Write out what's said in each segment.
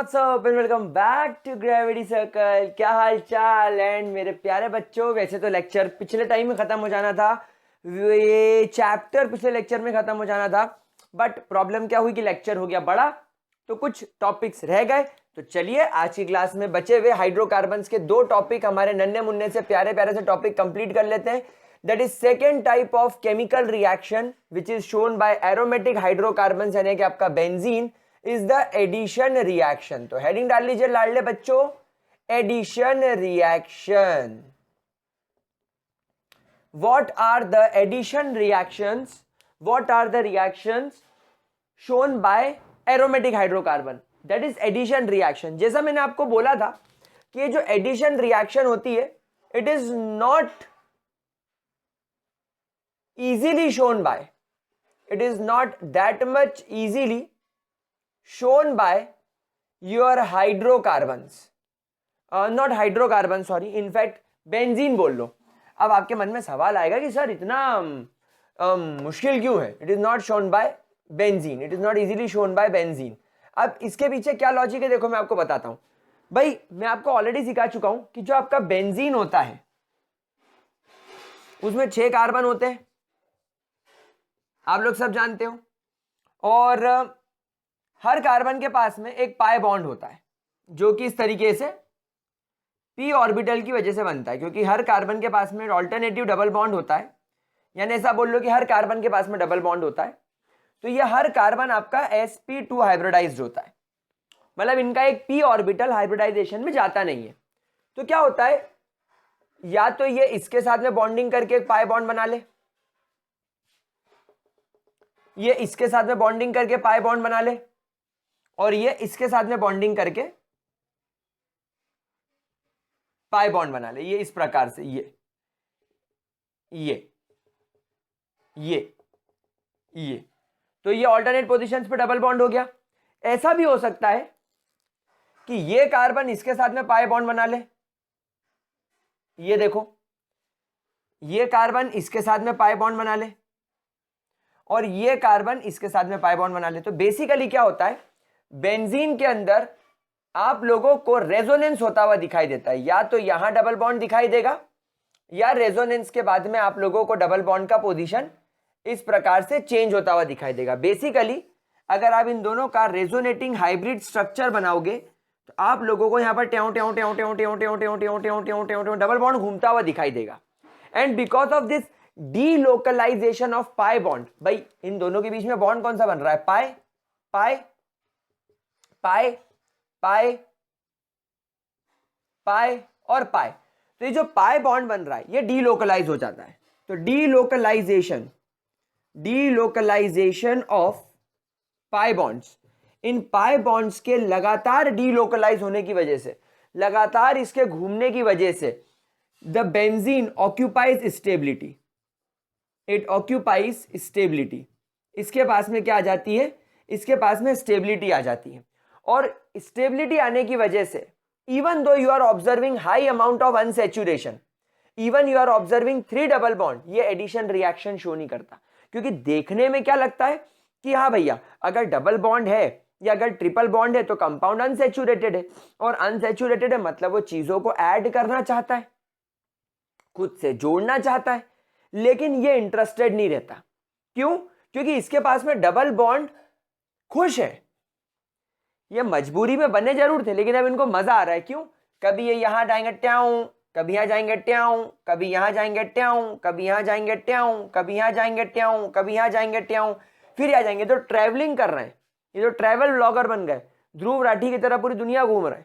WhatsApp and welcome back to gravity circle. क्या हाल चाल एंड मेरे प्यारे बच्चों। वैसे तो लेक्चर पिछले टाइम में खत्म हो जाना था, ये चैप्टर पिछले लेक्चर में खत्म हो जाना था, बट प्रॉब्लम क्या हुई कि लेक्चर हो गया बड़ा तो कुछ टॉपिक्स रह गए। तो चलिए आज की क्लास में बचे हुए हाइड्रोकार्बन्स के दो टॉपिक, हमारे नन्हे मुन्ने से प्यारे प्यारे से टॉपिक कंप्लीट कर लेते हैं। That is second type of chemical reaction which is shown by aromatic hydrocarbons, यानी कि आपका benzene is the addition reaction. तो हेडिंग डाल लीजिए लाडले बच्चों, addition reaction. What are the addition reactions? What are the reactions shown by aromatic hydrocarbon? That is addition reaction. जैसा मैंने आपको बोला था कि ये जो addition reaction होती है, it is not easily shown by, it is not that much easily shown by your hydrocarbons, not hydrocarbon, sorry, in fact benzene बोल लो। अब आपके मन में सवाल आएगा कि सर इतना मुश्किल क्यों है? It is not shown by benzene, it is not easily shown by benzene. अब इसके पीछे क्या लॉजिक है देखो मैं आपको बताता हूं। भाई मैं आपको ऑलरेडी सिखा चुका हूं कि जो आपका बेंजीन होता है उसमें 6 कार्बन होते हैं, आप लोग सब जानते हो, और हर कार्बन के पास में एक पाई बॉन्ड होता है जो कि इस तरीके से पी ऑर्बिटल की वजह से बनता है, क्योंकि हर कार्बन के पास में ऑल्टरनेटिव डबल बॉन्ड होता है, यानी ऐसा बोल लो कि हर कार्बन के पास में डबल बॉन्ड होता है। तो ये हर कार्बन आपका sp2 हाइब्रिडाइज्ड होता है, मतलब इनका एक p ऑर्बिटल हाइब्रिडाइजेशन में जाता नहीं है। तो क्या होता है, या तो ये इसके साथ में बॉन्डिंग करके एक पाई बॉन्ड बना ले, ये इसके साथ में बॉन्डिंग करके पाई बॉन्ड बना ले, और ये इसके साथ में बॉन्डिंग करके पाई बॉन्ड बना ले। ये इस प्रकार से ये तो ये ऑल्टरनेट पोजीशंस पे डबल बॉन्ड हो गया। ऐसा भी हो सकता है कि ये कार्बन इसके साथ में पाई बॉन्ड बना ले, ये देखो ये कार्बन इसके साथ में पाई बॉन्ड बना ले, और ये कार्बन इसके साथ में पाई बॉन्ड बना ले। तो बेसिकली क्या होता है, बेंजीन के अंदर आप लोगों को रेजोनेंस होता हुआ दिखाई देता है, या तो यहां डबल बॉन्ड दिखाई देगा, या रेजोनेंस के बाद में आप लोगों को डबल बॉन्ड का पोजीशन इस प्रकार से चेंज होता हुआ दिखाई देगा। बेसिकली अगर आप इन दोनों का रेजोनेटिंग हाइब्रिड स्ट्रक्चर बनाओगे तो आप लोगों को यहां पर ट्यों ट्यों ट्यों ट्यों ट्यों ट्यों ट्यों ट्यों ट्यों ट्यों ट्यों ट्यों डबल बॉन्ड घूमता हुआ दिखाई देगा। And because of this delocalization of pi bond, भाई इन दोनों के बीच में बॉन्ड कौन सा बन रहा है? पाई पाई पाई पाई पाई और पाई। तो ये जो पाई बॉन्ड बन रहा है ये डीलोकलाइज हो जाता है। तो डीलोकलाइजेशन ऑफ पाई बॉन्ड्स, इन पाई बॉन्ड्स के लगातार डीलोकलाइज होने की वजह से, लगातार इसके घूमने की वजह से the benzene occupies stability, it occupies stability. इसके पास में क्या आ जाती है? इसके पास में स्टेबिलिटी आ जाती है, और स्टेबिलिटी आने की वजह से even though you are observing high amount of unsaturation, even you are observing 3 double bond, ये एडिशन रिएक्शन शो नहीं करता। क्योंकि देखने में क्या लगता है कि हाँ भैया अगर डबल बॉन्ड है या अगर ट्रिपल बॉन्ड है तो कंपाउंड अनसैचुरेटेड है, और अनसैचुरेटेड है मतलब वो चीजों को ऐड करना चाहता है, खुद से जोड़ना चाहता है, लेकिन ये इंटरेस्टेड नहीं रहता। क्यों? क्योंकि इसके पास में डबल बॉन्ड खुश है, ये मजबूरी में बने जरूर थे लेकिन अब इनको मजा आ रहा है। क्यों? कभी ये यहां जाएंगे ट्याऊं, कभी यहां जाएंगे ट्याऊं, कभी यहां जाएंगे ट्याऊं, कभी यहां जाएंगे ट्याऊं, कभी यहां जाएंगे ट्याऊं, कभी यहां जाएंगे ट्याऊं, फिर यहां जाएंगे। तो ट्रैवलिंग कर रहे हैं, ये जो ट्रैवल ब्लॉगर बन गए, ध्रुव राठी की तरह पूरी दुनिया घूम रहे,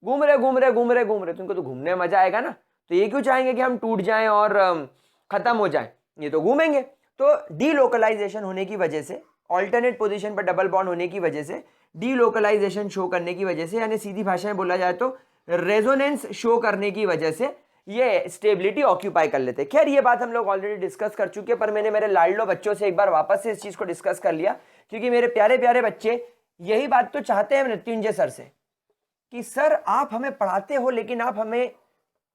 घूम रहे घूम रहे घूम रहे घूम रहे। तुमको तो घूमने में मजा आएगा ना, तो ये क्यों चाहेंगे कि हम टूट जाएं और खत्म हो जाएं? ये तो घूमेंगे। तो डीलोकलाइजेशन होने की वजह से, ऑल्टरनेट पोजीशन पर डबल बॉन्ड होने की वजह से, डीलोकलाइजेशन शो करने की वजह से, यानी सीधी भाषा में बोला जाए तो रेजोनेंस शो करने की वजह से ये स्टेबिलिटी ऑक्यूपाई कर लेते हैं। खैर ये बात हम लोग ऑलरेडी डिस्कस कर चुके हैं, पर मैंने मेरे लाडलो बच्चों से एक बार वापस से इस चीज को डिस्कस कर लिया, क्योंकि मेरे प्यारे प्यारे बच्चे यही बात तो चाहते हैं मृत्युंजय सर से कि सर आप हमें पढ़ाते हो लेकिन आप हमें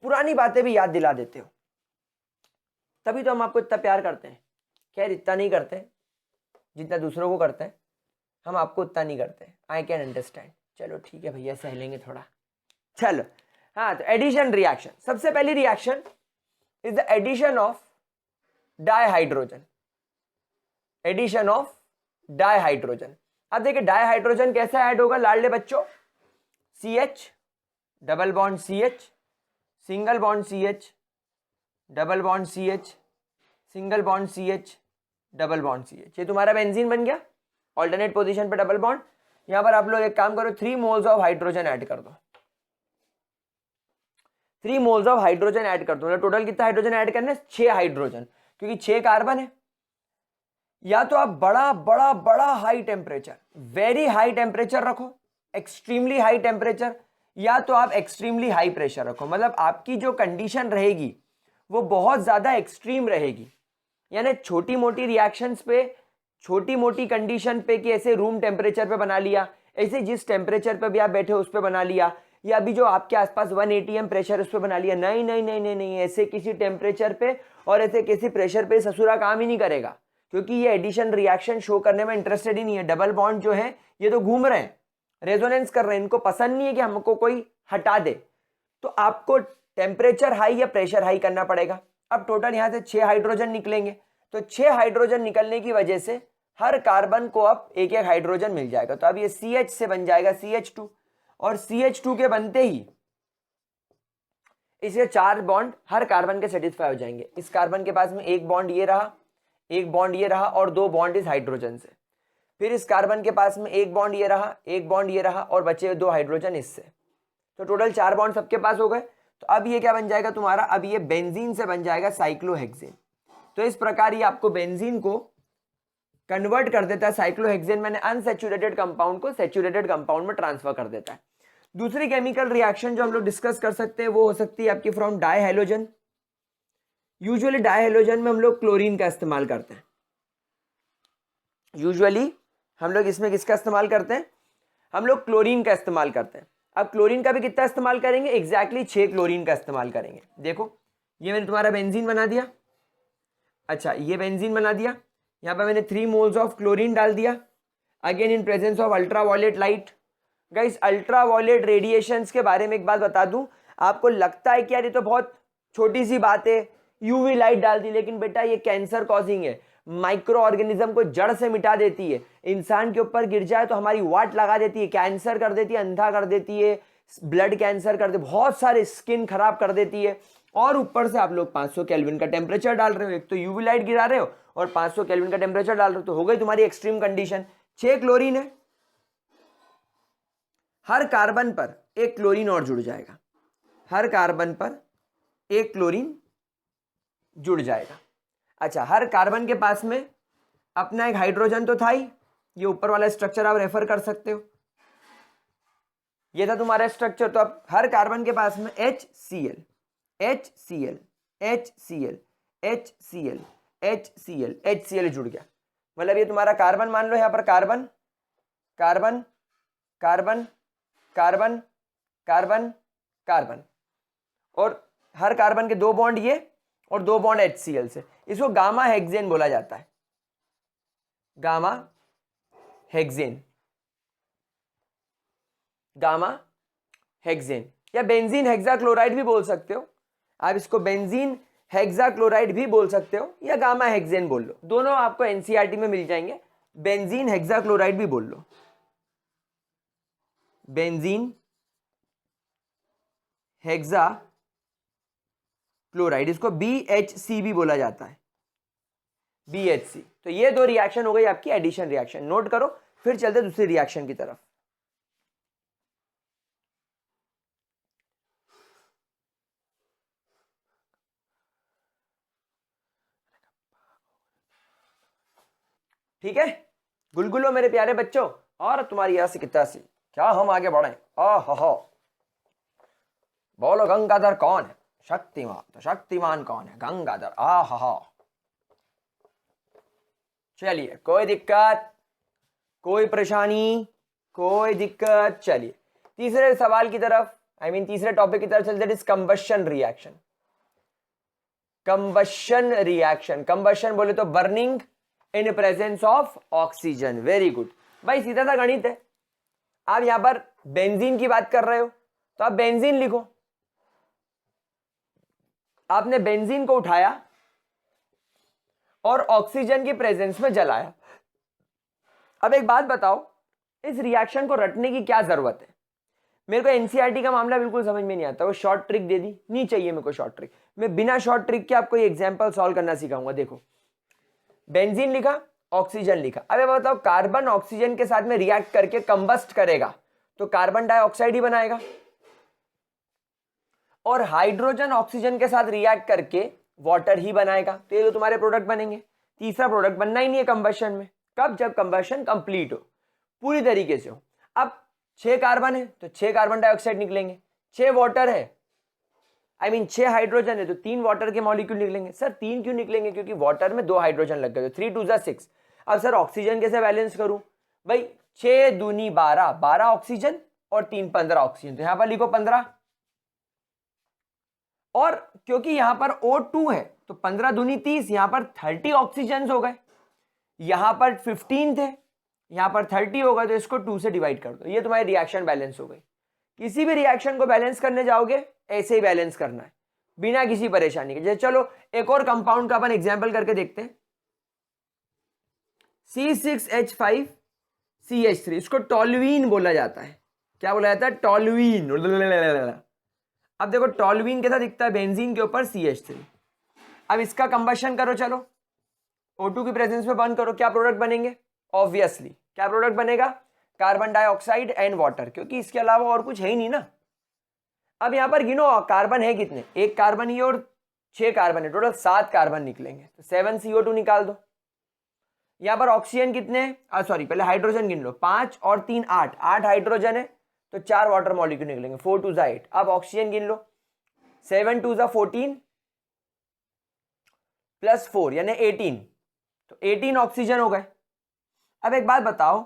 पुरानी बातें भी याद दिला देते हो, तभी तो हम आपको इतना प्यार करते हैं। खैर इतना नहीं करते जितना दूसरों को करते हैं, हम आपको उतना नहीं करते, आई कैन अंडरस्टैंड। चलो ठीक है भैया, सह लेंगे थोड़ा। चलो हाँ, तो एडिशन रिएक्शन, सबसे पहली reaction is the addition of dihydrogen. Addition of dihydrogen. अब देखिए डाइहाइड्रोजन कैसे ऐड होगा लाडले बच्चों, CH double bond CH, single bond CH, double bond CH, single bond CH, double bond CH। ये तुम्हारा बेंजीन बन गया, ऑल्टरनेट पोजीशन पे डबल बॉन्ड। यहां पर आप लोग एक काम करो, 3 मोल्स ऑफ हाइड्रोजन ऐड कर दो। 3 मोल्स ऑफ हाइड्रोजन ऐड कर दो। मतलब टोटल कितना हाइड्रोजन ऐड करना है? 6 हाइड्रोजन, क्योंकि 6 कार्बन है। या तो आप बड़ा बड़ा बड़ा high temperature, very high temperature रखो, एक्सट्रीमली हाई टेम्परेचर, या तो आप एक्सट्रीमली हाई प्रेशर रखो। मतलब आपकी जो कंडीशन रहेगी वो बहुत ज्यादा एक्सट्रीम रहेगी। यानी छोटी मोटी रिएक्शंस पे, छोटी मोटी कंडीशन पे, कि ऐसे रूम टेम्परेचर पे बना लिया, ऐसे जिस टेम्परेचर पे भी आप बैठे हो उस पे बना लिया, या अभी जो आपके आसपास 1 atm प्रेशर उस पे बना लिया। नहीं नहीं नहीं नहीं नहीं, ऐसे किसी टेम्परेचर पे और ऐसे किसी प्रेशर पे ससुरा काम ही नहीं करेगा, क्योंकि ये एडिशन रिएक्शन शो करने में इंटरेस्टेड ही नहीं है। डबल बॉन्ड जो है ये तो घूम रहे हैं, रेजोनेंस कर रहे हैं, इनको पसंद नहीं है कि हमको कोई हटा दे। तो आपको टेम्परेचर हाई या प्रेशर हाई करना पड़ेगा। अब टोटल यहां से 6 हाइड्रोजन निकलेंगे, तो 6 हाइड्रोजन निकलने की वजह से हर कार्बन को अब एक एक हाइड्रोजन मिल जाएगा। तो अब ये CH से बन जाएगा CH2, और CH2 के बनते ही इसके 4 बॉन्ड हर कार्बन के सेटिस्फाई हो जाएंगे। इस कार्बन के पास में एक बॉन्ड ये रहा, एक बॉन्ड ये रहा, और 2 बॉन्ड इस हाइड्रोजन से। फिर इस कार्बन के पास में एक बॉन्ड ये रहा, एक बॉन्ड ये रहा, और बचे 2 हाइड्रोजन इससे। तो टोटल 4 बॉन्ड सबके पास हो गए। तो अब ये क्या बन जाएगा तुम्हारा? अब ये बेंजीन से बन जाएगा साइक्लोहेक्सेन। तो इस प्रकार ये आपको बेंजीन को कन्वर्ट कर देता है साइक्लोहेक्सेन, मैंने अनसैचुरेटेड कंपाउंड को सैचुरेटेड कंपाउंड में ट्रांसफर कर देता है। दूसरी केमिकल रिएक्शन जो हम लोग डिस्कस कर सकते हैं वो हो सकती है आपकी फ्रॉम डाइहैलोजन। यूजुअली डाइहैलोजन में हम लोग क्लोरीन का इस्तेमाल करते हैं। यूजुअली हम लोग इसमें किसका इस्तेमाल करते हैं? हम लोग क्लोरीन का इस्तेमाल करते हैं। अब क्लोरीन का भी कितना इस्तेमाल करेंगे? एग्जैक्टली 6 क्लोरीन का इस्तेमाल करेंगे। देखो ये मैंने तुम्हारा बेंजीन बना दिया। अच्छा, ये बेंजीन बना दिया, यहां पर मैंने 3 मोल्स ऑफ क्लोरीन डाल दिया, again in presence of ultraviolet light. Guys ultraviolet radiations के बारे में एक बात बता दूं, आपको लगता है कि यार ये तो बहुत छोटी सी बात है, यूवी लाइट डाल दी, लेकिन बेटा ये कैंसर कॉजिंग है। माइक्रो ऑर्गेनिज्म को जड़ से मिटा देती है। इंसान के ऊपर गिर जाए तो हमारी वाट लगा देती है, कैंसर कर देती है, अंधा कर देती है, ब्लड कैंसर कर देती है, बहुत सारे स्किन खराब कर देती है। और ऊपर से आप लोग 500 केल्विन का टेम्परेचर डाल रहे हो, एक तो यूवी लाइट गिरा रहे हो और 500 केल्विन का टेम्परेचर डाल रहे हो, तो हो गई तुम्हारी एक्सट्रीम कंडीशन। 6 क्लोरीन है, हर कार्बन पर एक क्लोरीन और जुड़ जाएगा, हर कार्बन पर एक क्लोरीन जुड़ जाएगा। अच्छा, हर कार्बन के पास में अपना एक हाइड्रोजन तो था ही, ये ऊपर वाला स्ट्रक्चर आप रेफर कर सकते हो, ये था तुम्हारा स्ट्रक्चर। तो अब हर कार्बन के पास में HCl HCl HCl HCl HCl HCl जुड़ गया। मतलब ये तुम्हारा कार्बन मान लो, यहां पर carbon carbon carbon carbon carbon carbon, और हर कार्बन के 2 बॉन्ड ये और 2 बॉन्ड HCl से। इसको गामा हेक्सेन बोला जाता है, गामा हेक्सेन, गामा हेक्सेन, या बेंजीन हेक्साक्लोराइड भी बोल सकते हो आप। इसको बेंजीन हेक्साक्लोराइड भी बोल सकते हो या गामा हेक्सेन बोल लो, दोनों आपको एनसीईआरटी में मिल जाएंगे। बेंजीन हेक्साक्लोराइड भी बोल लो, बेंजीन हेक्सा क्लोराइड, इसको BHC भी बोला जाता है, BHC। तो ये 2 रिएक्शन हो गई आपकी एडिशन रिएक्शन, नोट करो। फिर चलते दूसरी रिएक्शन की तरफ। ठीक है गुलगुलो मेरे प्यारे बच्चों, और तुम्हारी ऐसी कितना सी क्या हम आगे बढ़े। हो बोलो गंगाधर कौन है? शक्तिमान। तो शक्तिमान कौन है? गंगाधर। हा। चलिए, कोई दिक्कत, कोई परेशानी, कोई दिक्कत। चलिए तीसरे सवाल की तरफ, तीसरे टॉपिक की तरफ चलते। Is combustion reaction. Combustion reaction, combustion बोले तो burning in presence of oxygen. Very good भाई, सीधा सा गणित है। आप यहां पर बेंजीन की बात कर रहे हो तो आप बेंजीन लिखो। आपने बेंजीन को उठाया और ऑक्सीजन की प्रेजेंस में जलाया। अब एक बात बताओ, इस रिएक्शन को रटने की क्या जरूरत है? मेरे को एनसीईआरटी का मामला बिल्कुल समझ में नहीं आता, वो शॉर्ट ट्रिक दे दी, नहीं चाहिए मेरे को शॉर्ट ट्रिक। मैं बिना शॉर्ट ट्रिक के आपको एग्जांपल सॉल्व करना सिखाऊंगा। देखो, बेंजीन लिखा, ऑक्सीजन लिखा। अब बताओ, कार्बन ऑक्सीजन के साथ में रिएक्ट करके कंबस्ट करेगा तो कार्बन डाइऑक्साइड ही बनाएगा, और हाइड्रोजन ऑक्सीजन के साथ रिएक्ट करके वाटर ही बनाएगा। तो ये तो तुम्हारे प्रोडक्ट बनेंगे। तीसरा प्रोडक्ट बनना ही नहीं है कंबशन में। कब? जब कंबशन कंप्लीट हो, पूरी तरीके से हो। अब 6 कार्बन है तो 6 कार्बन डाइऑक्साइड निकलेंगे, 6 वाटर है, आई मीन 6 हाइड्रोजन है तो 3 वाटर के मॉलिक्यूल निकलेंगे। सर 3 क्यों निकलेंगे? क्योंकि वाटर में 2 हाइड्रोजन लग गए तो 3 2 6। अब सर ऑक्सीजन कैसे बैलेंस करूं? भाई 6 दूनी 12, 12 ऑक्सीजन और 3 15 ऑक्सीजन, तो यहां पर लिखो 15। और क्योंकि यहां पर O2 है तो 15 दूनी 30, यहां पर 30 ऑक्सीजन हो गए, यहां पर 15 थे, यहां पर 30 होगा, तो इसको 2 से डिवाइड कर दो। ये तुम्हारी रिएक्शन बैलेंस हो गई। किसी भी रिएक्शन को बैलेंस करने जाओगे ऐसे ही बैलेंस करना है, बिना किसी परेशानी के। चलो एक और कंपाउंड का अपन एग्जांपल करके देखते हैं। C6H5CH3, इसको टॉल्यूइन बोला जाता है। क्या बोला जाता है? टॉल्यूइन। अब देखो, टॉल्यूइन कैसा दिखता है? बेंजीन के ऊपर CH3। अब इसका कंबशन करो, चलो O2 की प्रेजेंस में बर्न करो, क्या प्रोडक्ट बनेंगे? ऑब्वियसली क्या प्रोडक्ट बनेगा? कार्बन डाइऑक्साइड एंड वाटर, क्योंकि इसके अलावा और कुछ है ही नहीं ना। अब यहां पर गिनो कार्बन है कितने? एक कार्बन ही और 6 कार्बन है, टोटल 7 कार्बन निकलेंगे, तो 7 CO2 निकाल दो। यहां पर ऑक्सीजन कितने? सॉरी, पहले हाइड्रोजन गिन लो, 5 और 3 8, 8 हाइड्रोजन है तो 4 वाटर मॉलिक्यूल निकलेंगे, 4 2 8। अब ऑक्सीजन गिन लो, 7 2 14 प्लस 4 यानी 18, तो 18 ऑक्सीजन हो गए। अब एक बात बताओ,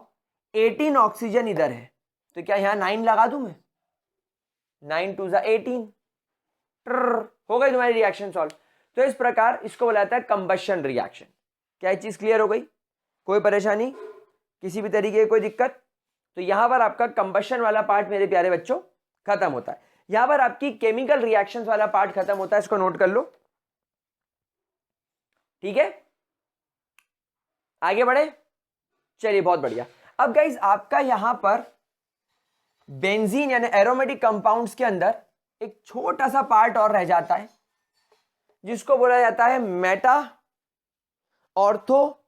18 ऑक्सीजन इधर है तो क्या यहां 9 लगा दूं मैं? 9 2 18, हो गई तुम्हारी रिएक्शन सॉल्व। तो इस प्रकार इसको बोला जाता है कंबशन रिएक्शन। क्या चीज क्लियर हो गई? कोई परेशानी, किसी भी तरीके की कोई दिक्कत? तो यहां पर आपका कंबशन वाला पार्ट मेरे प्यारे बच्चों खत्म होता है। यहां पर आपकी केमिकल रिएक्शंस वाला पार्ट खत्म होता है, इसको नोट कर लो, ठीक है? आगे बढ़े, चलिए बहुत बढ़िया। अब गाइस आपका यहां पर बेंजीन यानी एरोमेटिक कंपाउंड्स के अंदर एक छोटा सा पार्ट और रह जाता है जिसको बोला जाता है Meta, ortho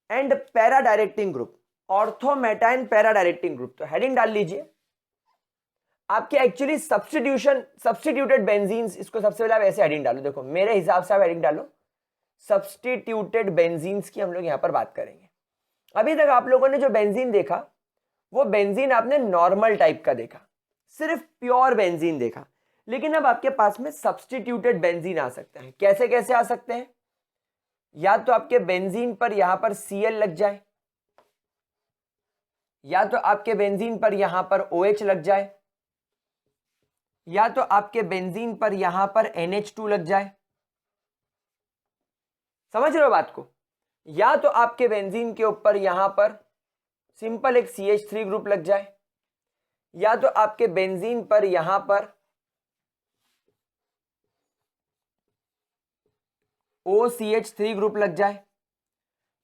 and para directing group. Ortho, Meta and para directing group, तो हेडिंग डाल लीजिए आपके एक्चुअली सब्स्टिट्यूटेड बेंजीन्स। इसको सबसे पहले आप ऐसे हेडिंग डालो, देखो मेरे हिसाब से आप हेडिंग डालो सब्स्टिट्यूटेड बेंजीन्स की हम लोग यहां पर बात करेंगे। अभी तक आप लोगों ने जो बेंजीन देखा वो बेंजीन आपने नॉर्मल टाइप का देखा, सिर्फ प्योर बेंजीन देखा, लेकिन अब आपके पास में सब्स्टिट्यूटेड बेंजीन आ सकते हैं। कैसे कैसे आ सकते हैं? या तो आपके बेंजीन पर यहां पर Cl लग जाए, या तो आपके बेंजीन पर यहां पर OH लग जाए, या तो आपके बेंजीन पर यहां पर NH2 लग जाए। समझ रहे हो बात को? या तो आपके बेंजीन के ऊपर यहां पर सिंपल एक CH3 ग्रुप लग जाए, या तो आपके बेंजीन पर यहां पर OCH3 ग्रुप लग जाए,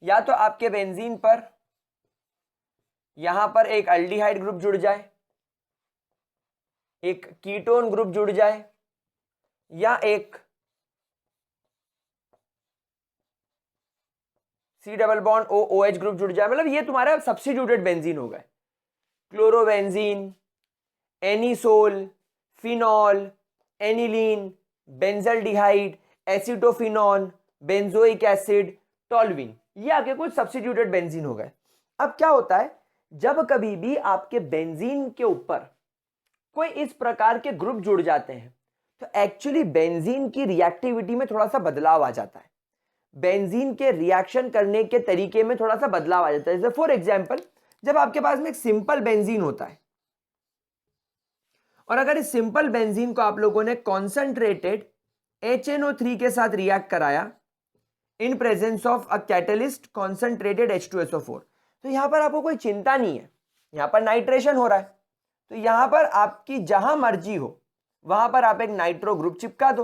या तो आपके बेंजीन पर यहां पर एक अल्डिहाइड ग्रुप जुड़ जाए, एक कीटोन ग्रुप जुड़ जाए, या एक C double bond OH group जुड़ जाए। मतलब ये तुम्हारा सब्स्टिट्यूटेड बेंजीन हो गए। Chlorobenzene, anisole, phenol, aniline, benzaldehyde, acetophenone, benzoic acid, toluene, ये आपके कुछ सब्स्टिट्यूटेड बेंजीन हो गए। अब क्या होता है, जब कभी भी आपके बेंजीन के ऊपर कोई इस प्रकार के ग्रुप जुड़ जाते हैं तो एक्चुअली बेंजीन की रिएक्टिविटी में थोड़ा सा बदलाव आ जाता है, बेंजीन के रिएक्शन करने के तरीके में थोड़ा सा बदलाव आ जाता है। जैसे फॉर एग्जांपल, जब आपके पास में एक सिंपल बेंजीन होता है और अगर इस सिंपल बेंजीन को आप लोगों ने कॉन्सेंट्रेटेड HNO3 के साथ रिएक्ट कराया in presence of a catalyst concentrated H2SO4, तो यहां पर आपको कोई चिंता नहीं है, यहां पर नाइट्रेशन हो रहा है, तो यहां पर आपकी जहां मर्जी हो वहां पर आप एक नाइट्रो ग्रुप चिपका दो।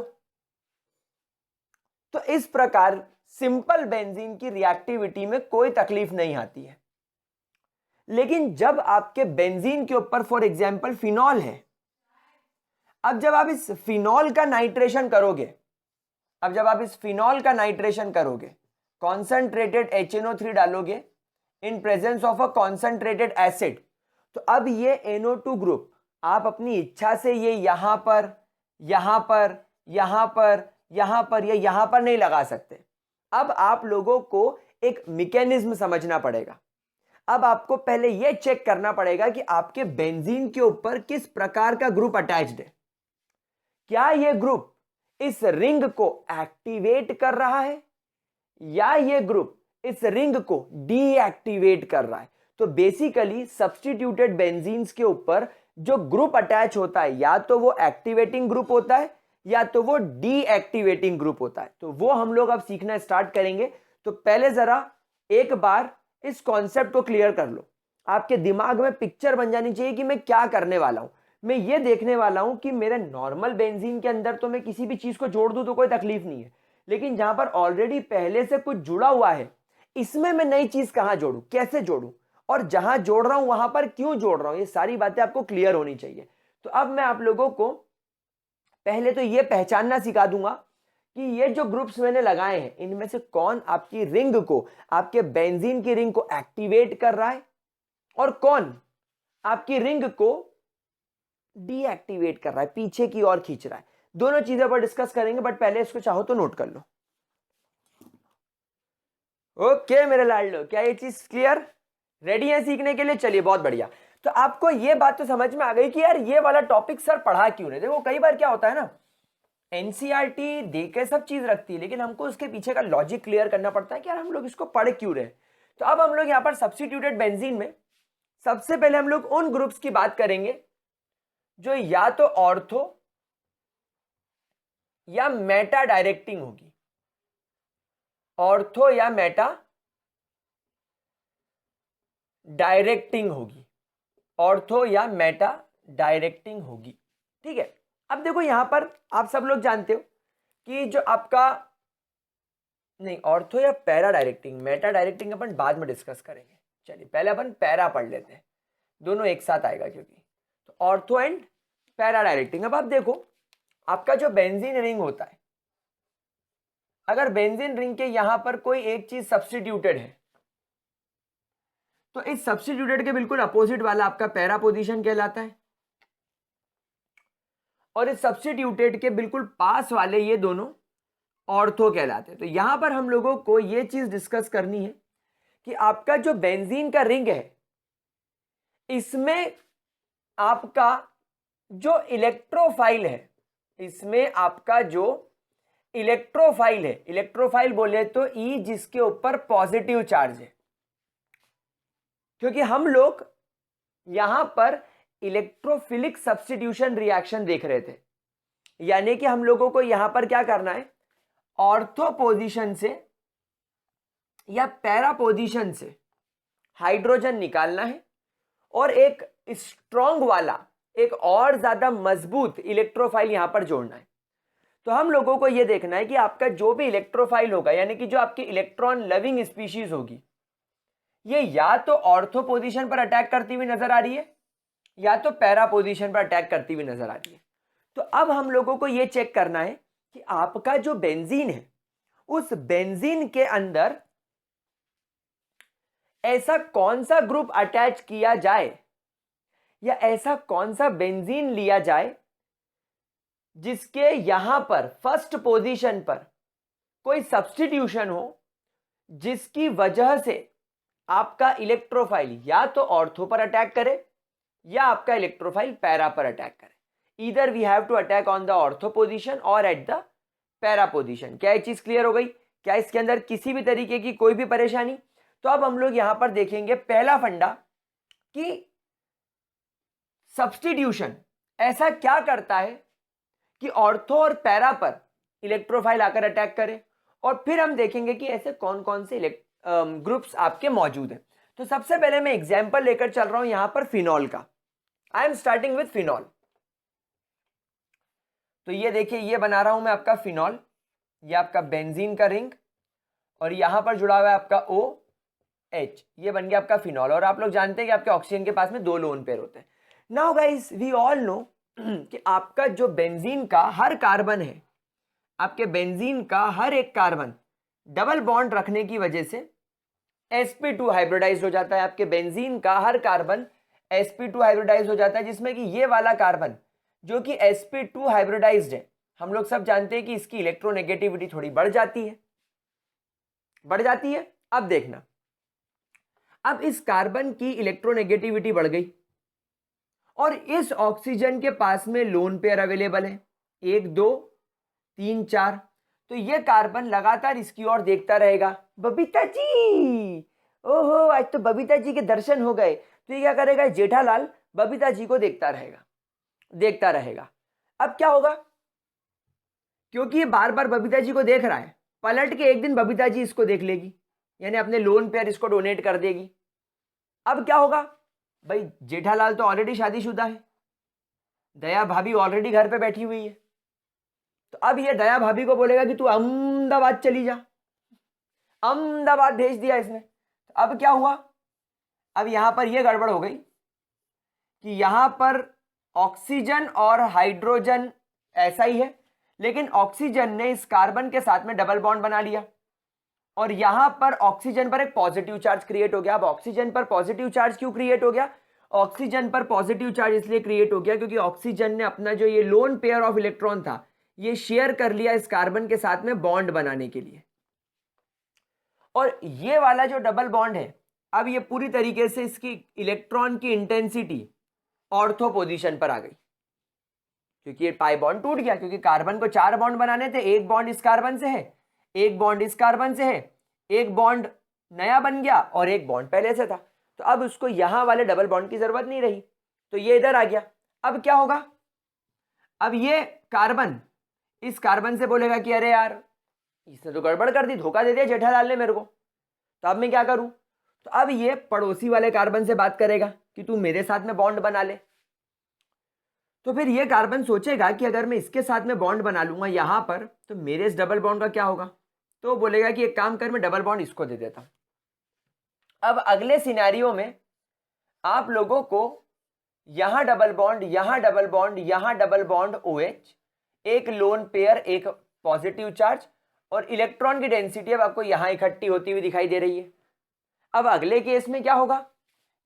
तो इस प्रकार सिंपल बेंजीन की रिएक्टिविटी में कोई तकलीफ नहीं आती है। लेकिन जब आपके बेंजीन के ऊपर फॉर एग्जांपल फिनॉल है, अब जब आप इस फिनॉल का नाइट्रेशन करोगे, कॉन्सेंट्रेटेड HNO3 डालोगे in presence of a concentrated acid, तो अब ये NO2 ग्रुप आप अपनी इच्छा से ये यहां पर यहां पर यहां पर यहां पर या यहां पर नहीं लगा सकते। अब आप लोगों को एक मैकेनिज्म समझना पड़ेगा। अब आपको पहले यह चेक करना पड़ेगा कि आपके बेंजीन के ऊपर किस प्रकार का ग्रुप अटैच्ड है। क्या यह ग्रुप इस रिंग को एक्टिवेट कर रहा है या यह ग्रुप इस रिंग को डीएक्टिवेट कर रहा है। तो बेसिकली सब्स्टिट्यूटेड बेंजीन्स के ऊपर जो ग्रुप अटैच होता है या तो वो एक्टिवेटिंग ग्रुप होता है या तो वो डीएक्टिवेटिंग ग्रुप होता है। तो वो हम लोग अब सीखना स्टार्ट करेंगे। तो पहले जरा एक बार इस कॉन्सेप्ट को क्लियर कर लो। आपके दिमाग में पिक्चर बन जानी चाहिए कि मैं क्या करने वाला हूं। मैं ये देखने वाला हूं कि मेरे नॉर्मल बेंजीन के अंदर तो मैं किसी भी चीज को जोड़ दूं तो कोई तकलीफ नहीं है, लेकिन जहां पर ऑलरेडी पहले से कुछ जुड़ा हुआ है, इसमें मैं नई चीज कहां जोड़ूं, कैसे जोड़ूं, और जहां जोड़ रहा हूं वहां पर क्यों जोड़ रहा हूं, ये सारी बातें आपको क्लियर होनी चाहिए। तो अब मैं आप लोगों को पहले तो ये पहचानना सिखा दूंगा कि ये जो ग्रुप्स मैंने लगाए हैं इनमें से कौन आपकी रिंग को, आपके बेंजीन की रिंग को एक्टिवेट कर रहा है और कौन आपकी रिंग को डीएक्टिवेट कर रहा है, पीछे की ओर खींच रहा है। दोनों चीजों पर डिस्कस करेंगे, बट पहले इसको चाहो तो नोट कर लो। ओके मेरे लाडलो, क्या ये चीज क्लियर? रेडी है सीखने के लिए? चलिए बहुत बढ़िया। तो आपको ये बात तो समझ में आ गई कि यार ये वाला टॉपिक सर पढ़ा क्यों नहीं। देखो कई बार क्या होता है ना, एनसीईआरटी देके सब चीज रखती है, लेकिन हमको उसके पीछे का लॉजिक क्लियर करना पड़ता है कि यार हम लोग इसको पढ़ क्यों रहे। तो अब हम लोग यहाँ पर सब्स्टिट्यूटेड बेंजीन में सबसे पहले हम लोग उन ग्रुप्स की बात करेंगे जो या तो ऑर्थो या मेटा डायरेक्टिंग होगी, ऑर्थो या मेटा डायरेक्टिंग होगी, ऑर्थो या मेटा डायरेक्टिंग होगी। ठीक है। अब देखो यहां पर आप सब लोग जानते हो कि जो आपका नहीं, ऑर्थो या पैरा डायरेक्टिंग, मेटा डायरेक्टिंग अपन बाद में डिस्कस करेंगे। चलिए पहले अपन पैरा पढ़ लेते हैं, दोनों एक साथ आएगा क्योंकि। तो ऑर्थो एंड पैरा डायरेक्टिंग। अब आप देखो आपका जो बेंजीन रिंग होता है, अगर बेंजीन रिंग के यहां पर कोई एक चीज सब्स्टिट्यूटेड है तो इस सब्स्टिट्यूटेड के बिल्कुल अपोजिट वाला आपका पैरा पोजीशन कहलाता है, और इस सब्स्टिट्यूटेड के बिल्कुल पास वाले ये दोनों ऑर्थो कहलाते हैं। तो यहां पर हम लोगों को ये चीज डिस्कस करनी है कि आपका जो बेंजीन का रिंग है इसमें आपका जो इलेक्ट्रोफाइल है, इसमें आपका जो इलेक्ट्रोफाइल है, इलेक्ट्रोफाइल बोले तो ई जिसके ऊपर पॉजिटिव चार्ज है, क्योंकि हम लोग यहां पर इलेक्ट्रोफिलिक सब्स्टिट्यूशन रिएक्शन देख रहे थे। यानी कि हम लोगों को यहां पर क्या करना है, ऑर्थो पोजीशन से या पैरा पोजीशन से हाइड्रोजन निकालना है और एक स्ट्रॉन्ग वाला, एक और ज्यादा मजबूत इलेक्ट्रोफाइल यहां पर जोड़ना है। तो हम लोगों को यह देखना है कि आपका जो भी इलेक्ट्रोफाइल होगा, यानी कि जो आपकी इलेक्ट्रॉन लविंग स्पीशीज होगी, ये या तो ऑर्थो पोजीशन पर अटैक करती हुई नजर आ रही है या तो पैरा पोजीशन पर अटैक करती हुई नजर आ रही है। तो अब हम लोगों को यह चेक करना है कि आपका जो बेंजीन है उस बेंजीन के अंदर ऐसा कौन सा ग्रुप अटैच किया जाए या ऐसा कौन सा बेंजीन लिया जाए जिसके यहां पर फर्स्ट पोजीशन पर कोई सब्स्टिट्यूशन हो, जिसकी वजह से आपका इलेक्ट्रोफाइल या तो ऑर्थो पर अटैक करे या आपका इलेक्ट्रोफाइल पैरा पर अटैक करे। Either we have to attack on the ortho position और एट द पैरा पोजीशन। क्या ये चीज क्लियर हो गई? क्या इसके अंदर किसी भी तरीके की कोई भी परेशानी? तो अब हम लोग यहां पर देखेंगे पहला फंडा कि सब्स्टिट्यूशन ऐसा क्या करता है कि ऑर्थो और पैरा पर इलेक्ट्रोफाइल आकर अटैक करे, और फिर हम देखेंगे कि ऐसे कौन कौन से ग्रुप्स आपके मौजूद हैं। तो सबसे पहले मैं एग्जांपल लेकर चल रहा हूं यहां पर फिनॉल का। I am starting with phenol. तो ये देखिए, ये बना रहा हूं मैं आपका फिनॉल, ये आपका बेंजीन का रिंग, और यहां पर जुड़ा हुआ है आपका OH, ये बन गया आपका फिनॉल। और आप लोग जानते हैं कि आपके ऑक्सीजन के पास में 2 लोन पेयर होते हैं। Now guys we all know कि आपका जो बेंजीन का हर कार्बन है, आपके बेंजीन का हर एक कार्बन डबल बॉन्ड रखने की वजह से sp2 हाइब्रिडाइज हो जाता है। आपके बेंजीन का हर कार्बन sp2 हाइब्रिडाइज हो जाता है, जिसमें कि ये वाला कार्बन जो कि sp2 हाइब्रिडाइज्ड है, हम लोग सब जानते हैं कि इसकी इलेक्ट्रोनेगेटिविटी थोड़ी बढ़ जाती है, बढ़ जाती है। अब देखना, अब इस कार्बन की इलेक्ट्रोनेगेटिविटी बढ़ गई और इस ऑक्सीजन के पास में लोन पेयर अवेलेबल है, 1 2 3 4। तो ये कार्बन लगातार इसकी ओर देखता रहेगा। बबीता जी, ओहो आज तो बबीता जी के दर्शन हो गए। तो ये क्या करेगा, जेठालाल बबीता जी को देखता रहेगा, देखता रहेगा। अब क्या होगा, क्योंकि ये बार बार बबीता जी को देख रहा है, पलट के एक दिन बबीता जी इसको देख लेगी, यानी अपने लोन पेयर इसको डोनेट कर देगी। अब क्या होगा भाई, जेठालाल तो ऑलरेडी शादीशुदा है, दया भाभी ऑलरेडी घर पे बैठी हुई है, तो अब ये दया भाभी को बोलेगा कि तू अहमदाबाद चली जा, अहमदाबाद भेज दिया इसने। तो अब क्या हुआ, अब यहां पर यह गड़बड़ हो गई कि यहां पर ऑक्सीजन और हाइड्रोजन ऐसा ही है, लेकिन ऑक्सीजन ने इस कार्बन के साथ में डबल बॉन्ड बना लिया और यहां पर ऑक्सीजन पर एक पॉजिटिव चार्ज क्रिएट हो गया। अब ऑक्सीजन पर पॉजिटिव चार्ज क्यों क्रिएट हो गया, ऑक्सीजन पर पॉजिटिव चार्ज इसलिए क्रिएट हो गया क्योंकि ऑक्सीजन ने अपना जो ये लोन पेयर ऑफ इलेक्ट्रॉन था ये शेयर कर लिया इस कार्बन के साथ में बॉन्ड बनाने के लिए। और ये वाला जो डबल बॉन्ड है, अब ये पूरी तरीके से इसकी इलेक्ट्रॉन की इंटेंसिटी ऑर्थो पोजीशन पर आ गई, क्योंकि ये पाई बॉन्ड टूट गया, क्योंकि कार्बन को 4 बॉन्ड बनाने थे, एक बॉन्ड इस कार्बन से है, एक बॉन्ड इस कार्बन से है, एक बॉन्ड नया बन गया और एक बॉन्ड पहले से था। तो अब उसको यहां वाले डबल बॉन्ड की जरूरत नहीं रही, तो ये इधर आ गया। अब क्या होगा, अब ये कार्बन इस कार्बन से बोलेगा कि अरे यार इसने तो गड़बड़ कर दी, धोखा दे दिया जेठालाल ने मेरे को, तो अब मैं क्या करूं। तो अब ये पड़ोसी वाले कार्बन से बात करेगा कि तू मेरे साथ में बॉन्ड बना ले। तो फिर ये कार्बन सोचेगा कि अगर मैं इसके साथ में बॉन्ड बना लूंगा यहां पर, तो मेरे इस डबल बॉन्ड का क्या होगा। तो बोलेगा कि एक काम कर, मैं डबल बॉन्ड इसको दे देता हूं। अब अगले सिनेरियो में आप लोगों को यहां डबल बॉन्ड, यहां डबल बॉन्ड, यहां डबल बॉन्ड OH, एक लोन पेयर, एक पॉजिटिव चार्ज, और इलेक्ट्रॉन की डेंसिटी अब आपको यहां इकट्ठी होती हुई दिखाई दे रही है। अब अगले केस में क्या होगा,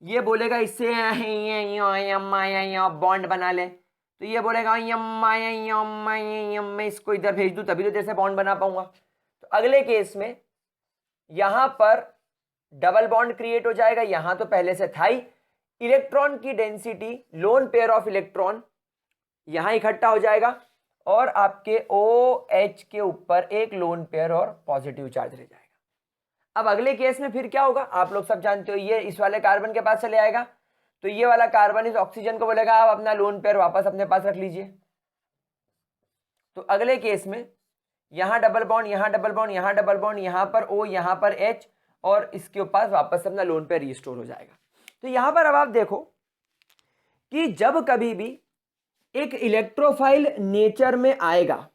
ये बोलेगा इससे बॉन्ड बना ले, तो ये बोलेगा मैं इसको इधर भेज दूं तभी तो तेरे से बॉन्ड बना पाऊंगा। तो अगले केस में यहां पर डबल बॉन्ड क्रिएट हो जाएगा, यहां तो पहले से था ही, इलेक्ट्रॉन की density lone pair of electron यहां इकट्ठा हो जाएगा और आपके OH के ऊपर एक लोन पेयर और पॉजिटिव चार्ज रह जाएगा। अब अगले केस में फिर क्या होगा, आप लोग सब जानते हो, ये इस वाले कार्बन के पास चले आएगा, तो ये वाला कार्बन इस ऑक्सीजन को बोलेगा आप अपना लोन पेयर वापस अपने पास रख लीजिए। तो अगले केस में यहां डबल बॉन्ड, यहां डबल बॉन्ड, यहां डबल बॉन्ड, यहां पर O, यहां पर H, और इसके पास वापस अपना लोन पेयर रिस्टोर हो जाएगा। तो यहां पर अब आप देखो कि जब कभी भी एक इलेक्ट्रोफाइल नेचर में आएगा,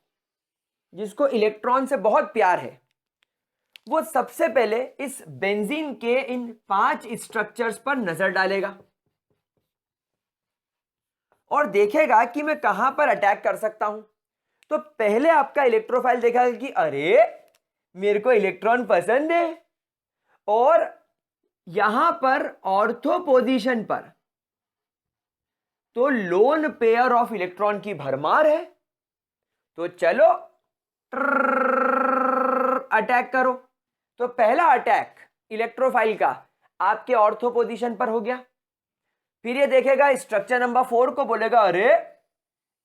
जिसको इलेक्ट्रॉन से बहुत प्यार है, वो सबसे पहले इस बेंजीन के इन 5 स्ट्रक्चर्स पर नजर डालेगा और देखेगा कि मैं कहां पर अटैक कर सकता हूं। तो पहले आपका इलेक्ट्रोफाइल देखेगा कि अरे मेरे को इलेक्ट्रॉन पसंद है, और यहां पर ऑर्थो पोजीशन पर तो लोन पेयर ऑफ इलेक्ट्रॉन की भरमार है, तो चलो अटैक करो। तो पहला अटैक इलेक्ट्रोफाइल का आपके ऑर्थो पोजीशन पर हो गया। फिर ये देखेगा स्ट्रक्चर नंबर 4 को, बोलेगा अरे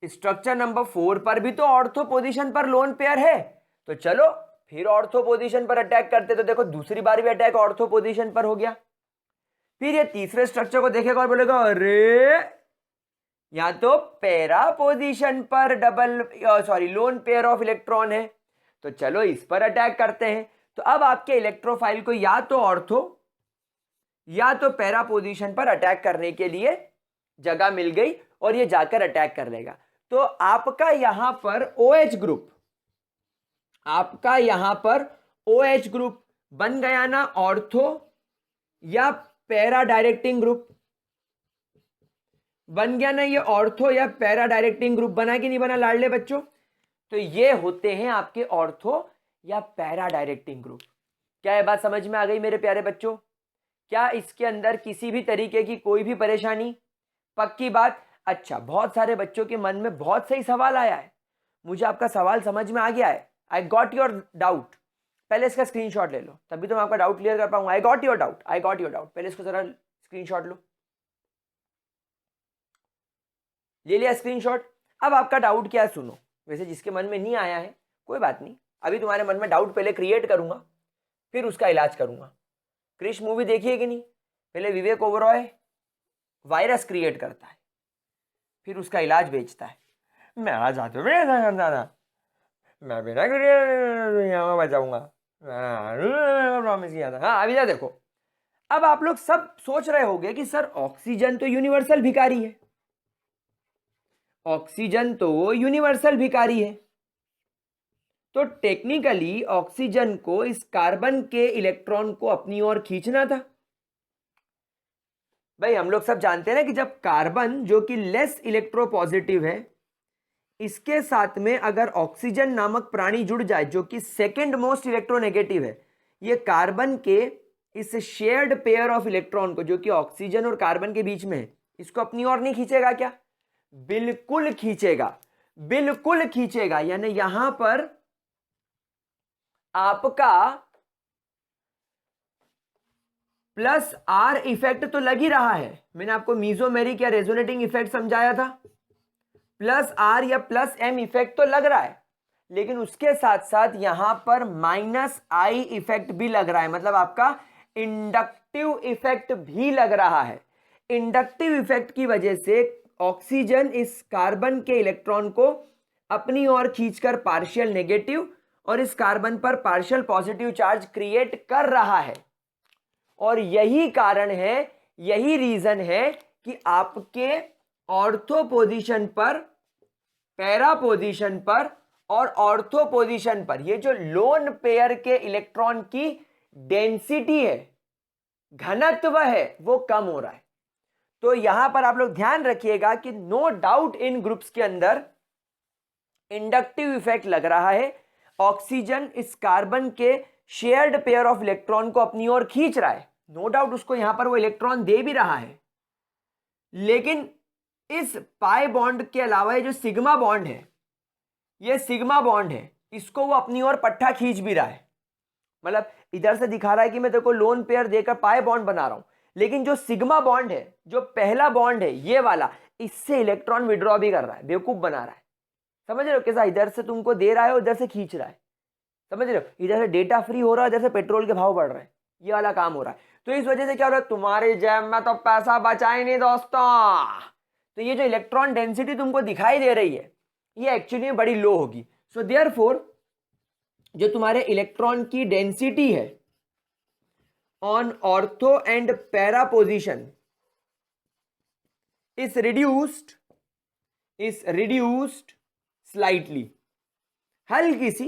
स्ट्रक्चर नंबर 4 पर भी तो ऑर्थो पोजीशन पर लोन पेयर है, तो चलो फिर ऑर्थो पोजीशन पर अटैक करते। तो देखो दूसरी बार भी अटैक ऑर्थो पोजीशन पर हो गया। फिर ये तीसरे स्ट्रक्चर को देखेगा और बोलेगा अरे यहां तो पैरा पोजीशन पर लोन पेयर ऑफ इलेक्ट्रॉन है, तो चलो इस पर अटैक करते हैं। तो अब आपके इलेक्ट्रोफाइल को या तो ऑर्थो या तो पैरा पोजीशन पर अटैक करने के लिए जगह मिल गई और ये जाकर अटैक कर लेगा। तो आपका यहां पर OH ग्रुप, आपका यहां पर OH ग्रुप बन गया ना ऑर्थो या पैरा डायरेक्टिंग ग्रुप, बन गया ना ये ऑर्थो या पैरा डायरेक्टिंग ग्रुप, बना कि नहीं बना लाडले बच्चों? तो ये होते हैं आपके ऑर्थो या पैरा डायरेक्टिंग ग्रुप। क्या ये बात समझ में आ गई मेरे प्यारे बच्चों? क्या इसके अंदर किसी भी तरीके की कोई भी परेशानी? पक्की बात। अच्छा, बहुत सारे बच्चों के मन में बहुत सही सवाल आया है, मुझे आपका सवाल समझ में आ गया है। I got your doubt. पहले इसका स्क्रीनशॉट ले लो, तभी तो मैं आपका डाउट क्लियर कर पाऊंगा। I got your doubt, I got your doubt. पहले इसको जरा स्क्रीनशॉट लो। ले लिया स्क्रीनशॉट? अब आपका डाउट क्या है सुनो। वैसे जिसके मन में नहीं आया है कोई बात नहीं, अभी तुम्हारे मन में डाउट पहले क्रिएट करूंगा, फिर उसका इलाज करूंगा। क्रिश मूवी देखिए कि नहीं? पहले विवेक ओबरॉय वायरस क्रिएट करता है, फिर उसका इलाज बेचता है। मैं आज आते हुए मैं बिना बचाऊंगा, प्रॉमिस किया था। हाँ अभी देखो, अब आप लोग सब सोच रहे होंगे कि सर ऑक्सीजन तो यूनिवर्सल भिखारी है, ऑक्सीजन तो यूनिवर्सल भिखारी है, तो टेक्निकली ऑक्सीजन को इस कार्बन के इलेक्ट्रॉन को अपनी ओर खींचना था। भाई हम लोग सब जानते हैं ना कि जब कार्बन जो कि लेस इलेक्ट्रोपॉजिटिव है, इसके साथ में अगर ऑक्सीजन नामक प्राणी जुड़ जाए जो कि सेकेंड मोस्ट इलेक्ट्रोनेगेटिव है, ये कार्बन के इस शेयर्ड पेयर ऑफ इलेक्ट्रॉन को जो कि ऑक्सीजन और कार्बन के बीच में है, इसको अपनी ओर नहीं खींचेगा क्या? बिल्कुल खींचेगा, बिल्कुल खींचेगा। यानी यहां पर आपका प्लस आर इफेक्ट तो लग ही रहा है। मैंने आपको मीजोमेरिक या रेजोनेटिंग इफेक्ट समझाया था, प्लस आर या प्लस एम इफेक्ट तो लग रहा है, लेकिन उसके साथ साथ यहां पर माइनस आई इफेक्ट भी लग रहा है, मतलब आपका इंडक्टिव इफेक्ट भी लग रहा है। इंडक्टिव इफेक्ट की वजह से ऑक्सीजन इस कार्बन के इलेक्ट्रॉन को अपनी ओर खींचकर पार्शियल नेगेटिव और इस कार्बन पर पार्शियल पॉजिटिव चार्ज क्रिएट कर रहा है। और यही कारण है, यही रीजन है कि आपके ऑर्थो पोजीशन पर, पैरा पोजीशन पर और ऑर्थो पोजीशन पर ये जो लोन पेयर के इलेक्ट्रॉन की डेंसिटी है, घनत्व है, वो कम हो रहा है। तो यहां पर आप लोग ध्यान रखिएगा कि नो डाउट इन ग्रुप्स के अंदर इंडक्टिव इफेक्ट लग रहा है। ऑक्सीजन इस कार्बन के शेयर्ड पेयर ऑफ इलेक्ट्रॉन को अपनी ओर खींच रहा है, नो डाउट उसको यहां पर वो इलेक्ट्रॉन दे भी रहा है, लेकिन इस पाई बॉन्ड के अलावा ये जो सिग्मा बॉन्ड है, ये सिग्मा बॉन्ड है, इसको वो अपनी ओर पट्टा खींच भी रहा है। मतलब इधर से दिखा रहा है कि मैं देखो लोन पेयर देकर पाई बॉन्ड बना रहा हूं, लेकिन जो सिग्मा बॉन्ड है, जो पहला बॉन्ड है ये वाला, इससे इलेक्ट्रॉन विड्रॉ भी कर रहा है, बेवकूफ बना रहा है। समझ रहे हो कैसा? इधर से तुमको दे रहा है, उधर से खींच रहा है। समझ रहे हो? इधर से डेटा फ्री हो रहा है, इधर से पेट्रोल के भाव बढ़ रहे हैं, ये वाला काम हो रहा है। तो इस वजह से क्या हो रहा है, तुम्हारी जेब में तो पैसा बचा ही नहीं दोस्तों। तो ये जो इलेक्ट्रॉन डेंसिटी तुमको दिखाई दे रही है, ये एक्चुअली में बड़ी लो होगी। सो देयरफॉर जो तुम्हारे इलेक्ट्रॉन की डेंसिटी है on ortho and para position is reduced slightly, हल्की सी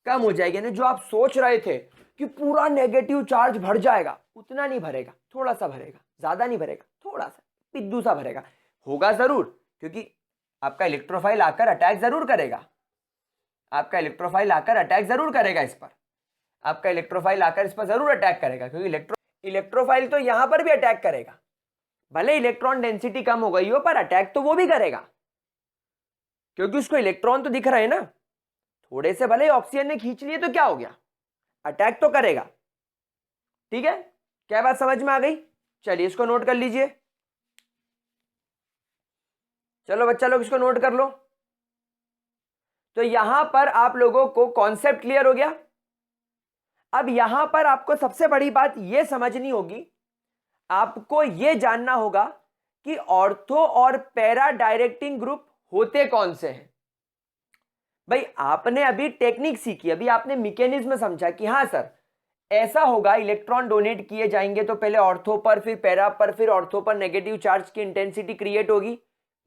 कम हो जाएगी। यानी जो आप सोच रहे थे कि पूरा नेगेटिव चार्ज भर जाएगा, उतना नहीं भरेगा, थोड़ा सा भरेगा, ज्यादा नहीं भरेगा, थोड़ा सा पिद्दू सा भरेगा। होगा जरूर, क्योंकि आपका इलेक्ट्रोफाइल आकर अटैक जरूर करेगा, आपका इलेक्ट्रोफाइल आकर अटैक जरूर करेगा इस पर, आपका इलेक्ट्रोफाइल आकर इस पर जरूर अटैक करेगा, क्योंकि इलेक्ट्रोफाइल तो यहां पर भी अटैक करेगा। भले इलेक्ट्रॉन डेंसिटी कम हो गई हो, पर अटैक तो वो भी करेगा, क्योंकि उसको इलेक्ट्रॉन तो दिख रहे हैं ना। थोड़े से भले ऑक्सीजन ने खींच लिए तो क्या हो गया, अटैक तो करेगा। ठीक है, क्या बात समझ में आ गई? चलिए इसको नोट कर लीजिए। चलो बच्चा लोग इसको नोट कर लो। तो यहां पर आप लोगों को कॉन्सेप्ट क्लियर हो गया। अब यहां पर आपको सबसे बड़ी बात यह समझनी होगी, आपको यह जानना होगा कि ऑर्थो और पैरा डायरेक्टिंग ग्रुप होते कौन से हैं। भाई आपने अभी टेक्निक सीखी, अभी आपने मैकेनिज्म समझा कि हां सर ऐसा होगा, इलेक्ट्रॉन डोनेट किए जाएंगे तो पहले ऑर्थो पर, फिर पैरा पर, फिर ऑर्थो पर नेगेटिव चार्ज की इंटेंसिटी क्रिएट होगी,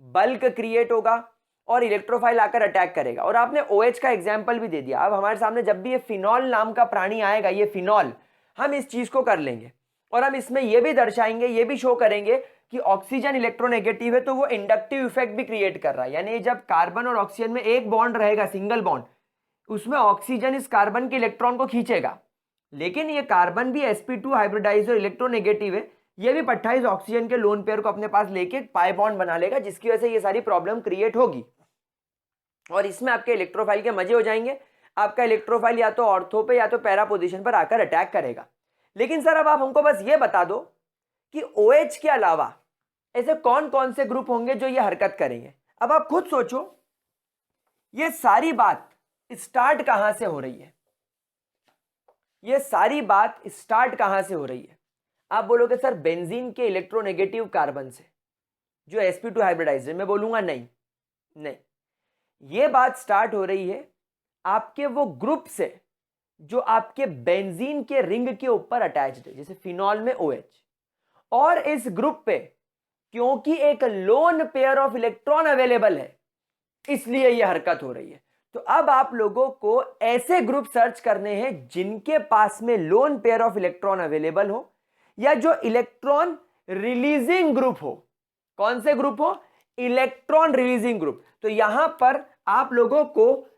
बल्क क्रिएट होगा और इलेक्ट्रोफाइल आकर अटैक करेगा। और आपने OH का एग्जाम्पल भी दे दिया। अब हमारे सामने जब भी ये फिनॉल नाम का प्राणी आएगा, ये फिनॉल, हम इस चीज को कर लेंगे और हम इसमें यह भी दर्शाएंगे, ये भी शो करेंगे कि ऑक्सीजन इलेक्ट्रोनेगेटिव है तो वो इंडक्टिव इफेक्ट भी क्रिएट कर रहा है। यानी जब कार्बन और ऑक्सीजन में एक बॉन्ड रहेगा, सिंगल बॉन्ड, उसमें ऑक्सीजन इस कार्बन के इलेक्ट्रॉन को खींचेगा, लेकिन ये कार्बन भी sp2 हाइब्रिडाइज और इलेक्ट्रोनेगेटिव है, ये भी 28 ऑक्सीजन के लोन पेयर को अपने पास लेके पाई बॉन्ड बना लेगा, जिसकी वजह से ये सारी प्रॉब्लम क्रिएट होगी और इसमें आपके इलेक्ट्रोफाइल के मजे हो जाएंगे। आपका इलेक्ट्रोफाइल या तो ऑर्थो पे या तो पैरा पोजीशन पर आकर अटैक करेगा। लेकिन सर अब आप हमको बस ये बता दो कि OH के अलावा ऐसे कौन कौन से ग्रुप होंगे जो ये हरकत करेंगे। अब आप खुद सोचो, ये सारी बात स्टार्ट कहां से हो रही है? ये सारी बात स्टार्ट कहां से हो रही है? आप बोलोगे सर बेंजीन के इलेक्ट्रोनेगेटिव कार्बन से जो sp2 हाइब्रिडाइज्ड है। मैं बोलूंगा नहीं, ये बात स्टार्ट हो रही है आपके वो ग्रुप से जो आपके बेंजीन के रिंग के ऊपर अटैच्ड है, जैसे फिनॉल में OH। और इस ग्रुप पे क्योंकि एक lone pair of electron available है, इसलिए यह हरकत हो रही है। तो अब आप लोगों को ऐसे ग्रुप सर्च करने हैं जिनके पास में lone pair of electron available हो या जो इलेक्ट्रॉन रिलीजिंग ग्रुप हो। कौन से ग्रुप हो? Electron releasing group. तो यहां पर आप लोगों को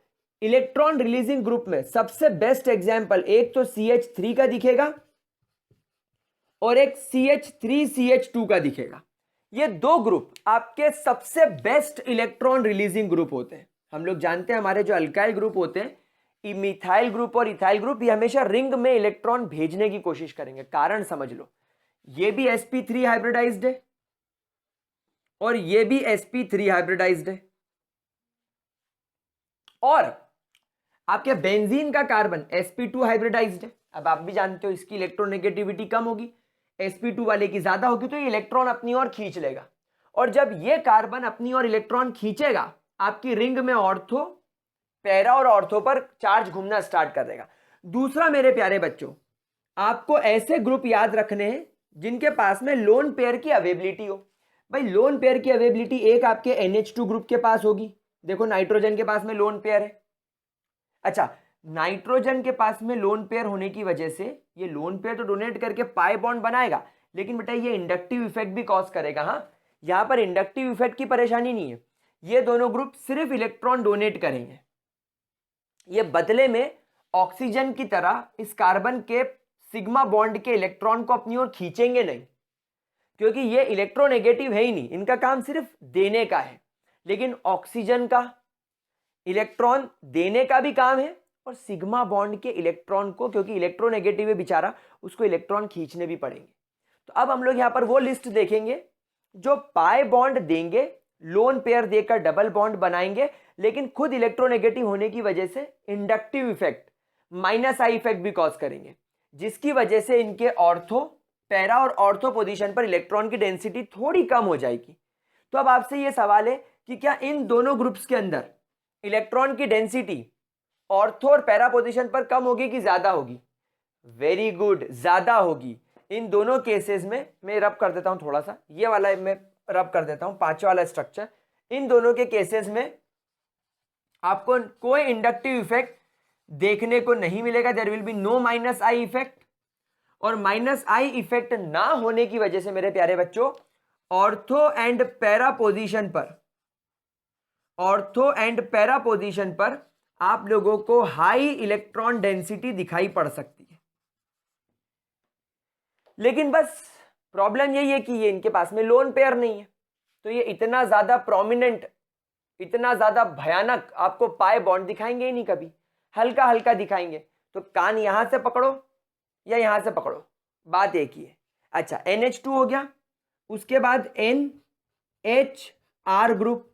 इलेक्ट्रॉन रिलीजिंग ग्रुप में सबसे बेस्ट एग्जांपल एक तो CH3 का दिखेगा और एक CH3CH2 का दिखेगा। ये दो ग्रुप आपके सबसे बेस्ट इलेक्ट्रॉन रिलीजिंग ग्रुप होते हैं। हम लोग जानते हैं हमारे जो अल्काइल ग्रुप होते हैं, मिथाइल ग्रुप और इथाइल ग्रुप, ये हमेशा रिंग में इलेक्ट्रॉन भेजने की कोशिश करेंगे। कारण समझ लो, ये भी sp3 हाइब्रिडाइज्ड है और ये भी sp3 हाइब्रिडाइज्ड है। और आपके बेंजीन का कार्बन sp2 हाइब्रिडाइज्ड है। अब आप भी जानते हो इसकी इलेक्ट्रोनेगेटिविटी कम होगी, sp2 वाले की ज्यादा होगी, तो ये इलेक्ट्रॉन अपनी ओर खींच लेगा। और जब ये कार्बन अपनी ओर इलेक्ट्रॉन खींचेगा, आपकी रिंग में ऑर्थो, पैरा और ऑर्थो पर चार्ज घूमना स्टार्ट कर देगा। दूसरा मेरे प्यारे बच्चों, आपको ऐसे ग्रुप याद रखने हैं जिनके पास में लोन पेयर की अवेबिलिटी हो। भाई लोन पेयर की अवेबिलिटी एक आपके NH2 ग्रुप के पास होगी। देखो नाइट्रोजन के पास में लोन पेयर है। अच्छा, नाइट्रोजन के पास में लोन पेयर होने की वजह से ये लोन पेयर तो डोनेट करके पाई बॉन्ड बनाएगा, लेकिन बेटा ये इंडक्टिव इफेक्ट भी कॉज करेगा। हाँ, यहां पर इंडक्टिव इफेक्ट की परेशानी नहीं है, ये दोनों ग्रुप सिर्फ इलेक्ट्रॉन डोनेट करेंगे। ये बदले में ऑक्सीजन की तरह इस कार्बन के सिग्मा बॉन्ड के इलेक्ट्रॉन को अपनी ओर खींचेंगे नहीं, क्योंकि ये इलेक्ट्रोनेगेटिव है ही नहीं, इनका काम सिर्फ देने का है। लेकिन ऑक्सीजन का इलेक्ट्रॉन देने का भी काम है और सिग्मा बॉन्ड के इलेक्ट्रॉन को, क्योंकि इलेक्ट्रोनेगेटिव है बेचारा, उसको इलेक्ट्रॉन खींचने भी पड़ेंगे। तो अब हम लोग यहां पर वो लिस्ट देखेंगे जो पाई बॉन्ड देंगे, लोन पेयर देकर डबल बॉन्ड बनाएंगे, लेकिन खुद इलेक्ट्रोनेगेटिव होने की वजह से इंडक्टिव इफेक्ट, -I इफेक्ट भी कॉज करेंगे, जिसकी वजह से इनके ऑर्थो, पैरा और ऑर्थो पोजीशन पर इलेक्ट्रॉन की डेंसिटी थोड़ी कम हो जाएगी। तो अब आपसे यह सवाल है कि क्या इन दोनों ग्रुप्स के अंदर इलेक्ट्रॉन की डेंसिटी ऑर्थो और पैरा पोजीशन पर कम होगी कि ज्यादा होगी? वेरी गुड, ज्यादा होगी। इन दोनों केसेस में मैं रब कर देता हूं थोड़ा सा, ये वाला मैं रब कर देता हूं, पांचवा वाला स्ट्रक्चर। इन दोनों के केसेस में आपको कोई इंडक्टिव इफेक्ट देखने को नहीं मिलेगा। There will be no -I effect. और -I इफेक्ट ना होने की वजह से मेरे प्यारे बच्चों, ऑर्थो एंड पैरा पोजीशन पर आप लोगों को हाई इलेक्ट्रॉन डेंसिटी दिखाई पड़ सकती है। लेकिन बस प्रॉब्लम यही है कि ये इनके पास में लोन पेयर नहीं है, तो ये इतना ज्यादा प्रोमिनेंट, इतना ज्यादा भयानक आपको पाई बॉन्ड दिखाएंगे ही नहीं, कभी हल्का हल्का दिखाएंगे। तो कान यहां से पकड़ो या यहां से पकड़ो, बात एक ही है। अच्छा, NH2 हो गया, उसके बाद NHR ग्रुप।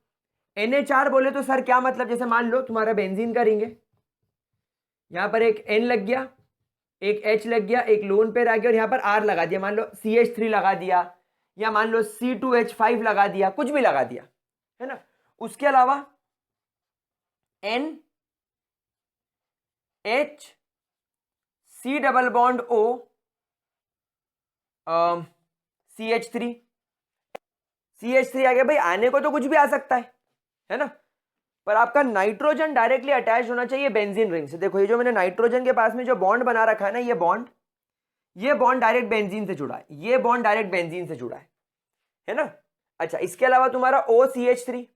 NHR बोले तो सर क्या मतलब? जैसे मान लो तुम्हारा बेंजीन का रिंग है, यहां पर एक N लग गया, एक H लग गया, एक लोन पेयर आ गया और यहां पर R लगा दिया। मान लो CH3 लगा दिया या मान लो C2H5 लगा दिया, कुछ भी लगा दिया, है ना। उसके अलावा NH C double bond O CH3 CH3 आ गया भाई, आने को तो कुछ भी आ सकता है ना, पर आपका नाइट्रोजन डायरेक्टली अटैच होना चाहिए बेंजीन रिंग से। देखो ये जो मैंने नाइट्रोजन के पास में जो बॉन्ड बना रखा है ना, ये बॉन्ड डायरेक्ट बेंजीन से जुड़ा है, ये बॉन्ड डायरेक्ट बेंजीन से जुड़ा है ना। अच्छा, इसके अलावा तुम्हारा OCH3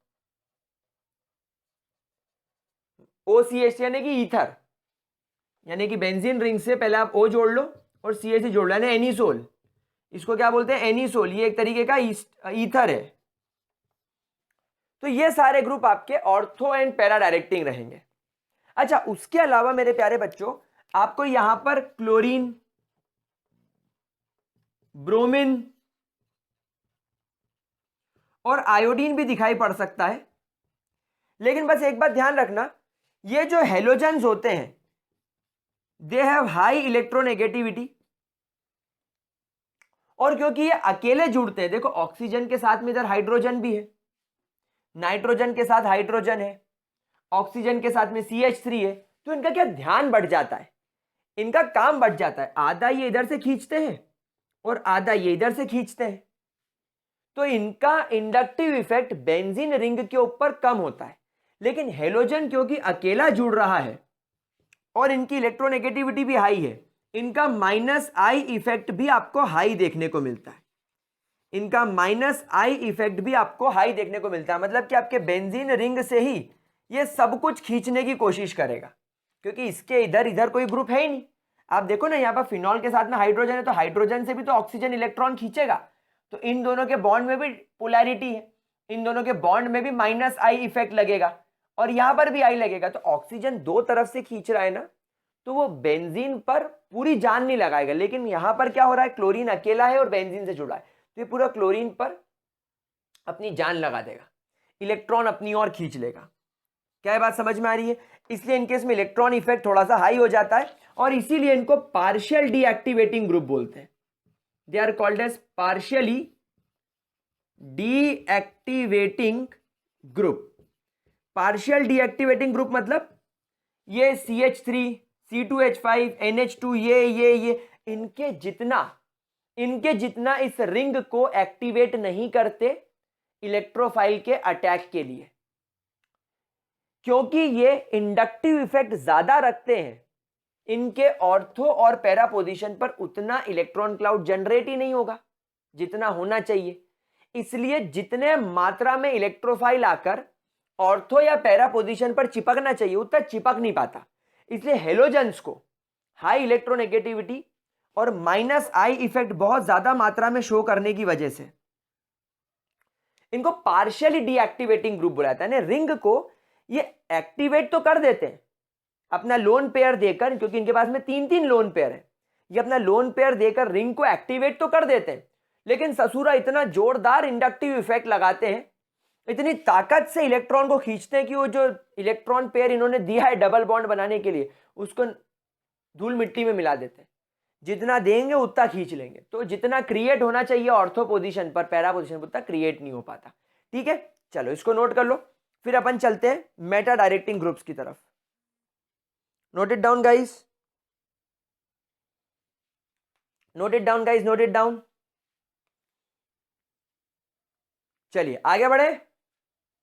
यानी कि ईथर, यानी कि बेंजीन रिंग से पहले आप O जोड़ लो और CH3 जोड़ लो, यानी एनिसोल। इसको क्या बोलते हैं? एनिसोल। ये एक तरीके का ईथर है। तो ये सारे ग्रुप आपके ऑर्थो एंड पैरा डायरेक्टिंग रहेंगे। अच्छा, उसके अलावा मेरे प्यारे बच्चों, आपको यहां पर क्लोरीन, ब्रोमीन और आयोडीन भी दिखाई पड़ सकता है। लेकिन बस एक बात ध्यान रखना, ये जो हेलोजन्स होते हैं दे हैव हाई इलेक्ट्रोनेगेटिविटी, और क्योंकि ये अकेले जुड़ते हैं, देखो ऑक्सीजन के साथ में इधर हाइड्रोजन भी है, नाइट्रोजन के साथ हाइड्रोजन है, ऑक्सीजन के साथ में CH3 है, तो इनका क्या ध्यान बढ़ जाता है, इनका काम बढ़ जाता है। आधा ये इधर से खींचते हैं और आधा ये इधर से खींचते हैं, तो इनका इंडक्टिव इफेक्ट बेंजीन रिंग के ऊपर कम होता है। लेकिन हेलोजन क्योंकि अकेला जुड़ रहा है और इनकी इलेक्ट्रोनेगेटिविटी भी हाई है, इनका -I इफेक्ट भी आपको हाई देखने को मिलता है। इनका -I इफेक्ट भी आपको हाई देखने को मिलता है, मतलब कि आपके बेंजीन रिंग से ही ये सब कुछ खींचने की कोशिश करेगा, क्योंकि इसके इधर इधर कोई ग्रुप है ही नहीं। आप देखो ना, यहाँ पर फिनॉल के साथ में हाइड्रोजन है, तो हाइड्रोजन से भी तो ऑक्सीजन इलेक्ट्रॉन खींचेगा, तो इन दोनों के बॉन्ड में भी पोलैरिटी है, इन दोनों के बॉन्ड में भी -I इफेक्ट लगेगा और यहां पर भी I लगेगा। तो ऑक्सीजन दो तरफ से खींच रहा है ना, तो वो बेंजीन पर पूरी जान नहीं लगाएगा। लेकिन यहां पर क्या हो रहा है, क्लोरीन अकेला है और बेंजीन से जुड़ा है, तो ये पूरा क्लोरीन पर अपनी जान लगा देगा, इलेक्ट्रॉन अपनी ओर खींच लेगा। क्या ये बात समझ में आ रही है? इसलिए इनके इसमें इलेक्ट्रॉन इफेक्ट थोड़ा सा हाई हो जाता है और इसीलिए इनको पार्शियल डीएक्टिवेटिंग ग्रुप बोलते हैं। They are called as partially deactivating group. Partial deactivating group मतलब ये CH3, C2H5, NH2, ये इनके जितना इस रिंग को एक्टिवेट नहीं करते इलेक्ट्रोफाइल के अटैक के लिए, क्योंकि ये इंडक्टिव इफेक्ट ज्यादा रखते हैं। इनके ऑर्थो और पैरा पोजीशन पर उतना इलेक्ट्रॉन क्लाउड जनरेट ही नहीं होगा जितना होना चाहिए, इसलिए जितने मात्रा में इलेक्ट्रोफाइल आकर ऑर्थो या पैरा पोजीशन पर चिपकना चाहिए उतना चिपक नहीं पाता। इसलिए हेलोजन्स को हाई इलेक्ट्रोनेगेटिविटी और -I इफेक्ट बहुत ज्यादा मात्रा में शो करने की वजह से इनको पार्शियली डीएक्टिवेटिंग ग्रुप बुलाता है। रिंग को ये एक्टिवेट तो कर देते हैं अपना लोन पेयर देकर, क्योंकि इनके पास में 3-3 लोन पेयर है, ये अपना लोन पेयर देकर रिंग को एक्टिवेट तो कर देते हैं, लेकिन ससुरा इतना जोरदार इंडक्टिव इफेक्ट लगाते हैं, इतनी ताकत से इलेक्ट्रॉन को खींचते हैं कि वो जो इलेक्ट्रॉन पेयर इन्होंने दिया है डबल बॉन्ड बनाने के लिए उसको धूल मिट्टी में मिला देते हैं। जितना देंगे उतना खींच लेंगे, तो जितना क्रिएट होना चाहिए ऑर्थो पोजीशन पर, पैरा पोजीशन पर, उतना क्रिएट नहीं हो पाता। ठीक है, चलो इसको नोट कर लो, फिर अपन चलते हैं मेटा डायरेक्टिंग ग्रुप्स की तरफ। Note it down guys, note it down guys, note it down. चलिए आगे बढ़े।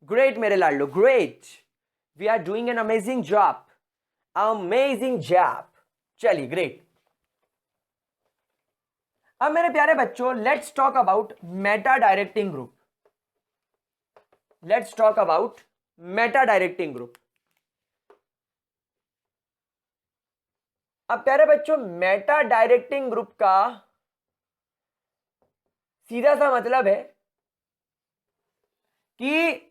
ग्रेट मेरे लाडलो, great, we are doing an amazing job, amazing job. चलिए ग्रेट। अब मेरे प्यारे बच्चों, let's talk about meta directing group. Let's talk about meta directing group. अब प्यारे बच्चों, मेटा डायरेक्टिंग ग्रुप का सीधा सा मतलब है कि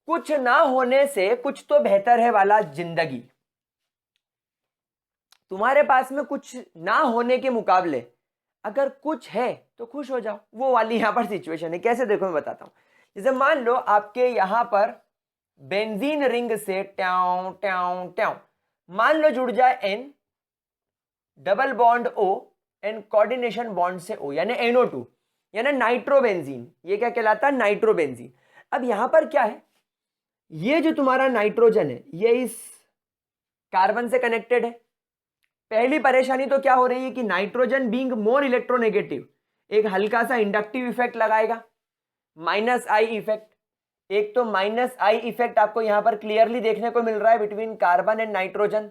कुछ ना होने से कुछ तो बेहतर है वाला जिंदगी। तुम्हारे पास में कुछ ना होने के मुकाबले अगर कुछ है तो खुश हो जाओ, वो वाली यहां पर सिचुएशन है। कैसे देखो मैं बताता हूं। जैसे मान लो आपके यहां पर बेंजीन रिंग से ट्याऊ ट्याऊ ट्याऊ मान लो जुड़ जाए N, double bond O and coordination bond से O, यानी NO2, यानी नाइट्रोबेंजीन। ये क्या कहलाता है? नाइट्रोबेंजीन। अब यहां पर क्या है, ये जो तुम्हारा नाइट्रोजन है ये इस कार्बन से कनेक्टेड है। पहली परेशानी तो क्या हो रही है कि नाइट्रोजन बीइंग मोर इलेक्ट्रोनेगेटिव एक हल्का सा इंडक्टिव इफेक्ट लगाएगा, माइनस आई इफेक्ट। एक तो माइनस आई इफेक्ट आपको यहां पर क्लियरली देखने को मिल रहा है बिटवीन कार्बन एंड नाइट्रोजन।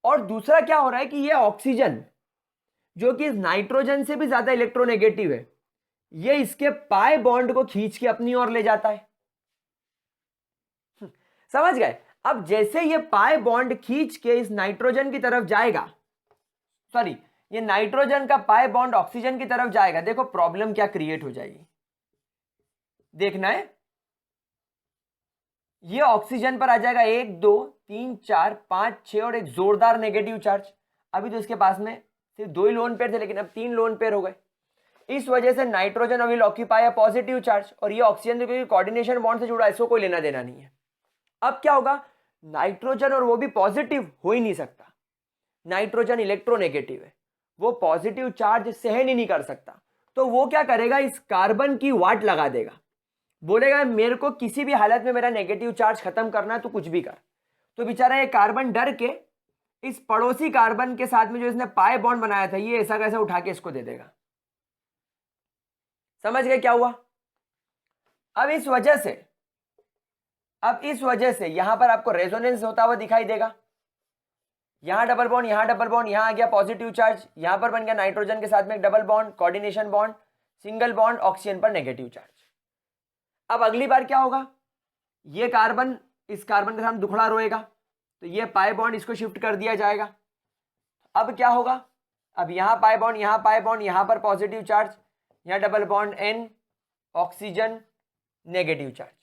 और दूसरा क्या हो रहा है कि ये ऑक्सीजन जो कि इस नाइट्रोजन से भी ज्यादा इलेक्ट्रोनेगेटिव है, ये इसके पाई बॉन्ड को खींच के अपनी ओर ले जाता है। समझ गए? अब जैसे ये पाई बॉन्ड खींच के इस नाइट्रोजन की तरफ जाएगा, सॉरी ये नाइट्रोजन का पाई बॉन्ड ऑक्सीजन की तरफ जाएगा, देखो प्रॉब्लम क्या क्रिएट हो जाएगी, देखना है। ये ऑक्सीजन पर आ जाएगा 1 2 3 4 5 6 और एक जोरदार नेगेटिव चार्ज। अभी तो इसके पास में सिर्फ 2 ही लोन पेयर थे, लेकिन अब 3 लोन पेयर हो गए। इस वजह से nitrogen will occupy a positive charge, और ये ऑक्सीजन तो क्योंकि कोऑर्डिनेशन बॉन्ड से जुड़ा है, इसको कोई लेना देना नहीं है। अब क्या होगा, नाइट्रोजन और वो भी पॉजिटिव हो ही नहीं सकता, नाइट्रोजन इलेक्ट्रोनेगेटिव है, वो पॉजिटिव चार्ज सहन ही नहीं कर सकता। तो वो क्या करेगा, इस कार्बन की वाट लगा देगा, बोलेगा मेरे को किसी भी हालत में मेरा नेगेटिव चार्ज खत्म करना है, तो कुछ भी कर। तो बेचारा ये कार्बन डर के इस पड़ोसी कार्बन के साथ में जो इसने पाई बॉन्ड बनाया था, ये ऐसा कैसा उठा के इसको दे देगा। समझ गए क्या हुआ? अब इस वजह से यहां पर आपको रेजोनेंस होता हुआ दिखाई देगा। यहां डबल बॉन्ड, यहां डबल बॉन्ड, यहां आ गया पॉजिटिव चार्ज, यहां पर बन गया नाइट्रोजन के साथ में एक double bond, coordination bond, single bond, oxygen पर नेगेटिव चार्ज। अब अगली बार क्या होगा, ये कार्बन इस कार्बन के साथ दुखड़ा रोएगा, तो ये पाई बॉन्ड इसको शिफ्ट कर दिया जाएगा। अब क्या होगा, अब यहां पाई बॉन्ड, यहां पाई बॉन्ड, यहां पर पॉजिटिव चार्ज, यहां double bond N, oxygen, negative charge.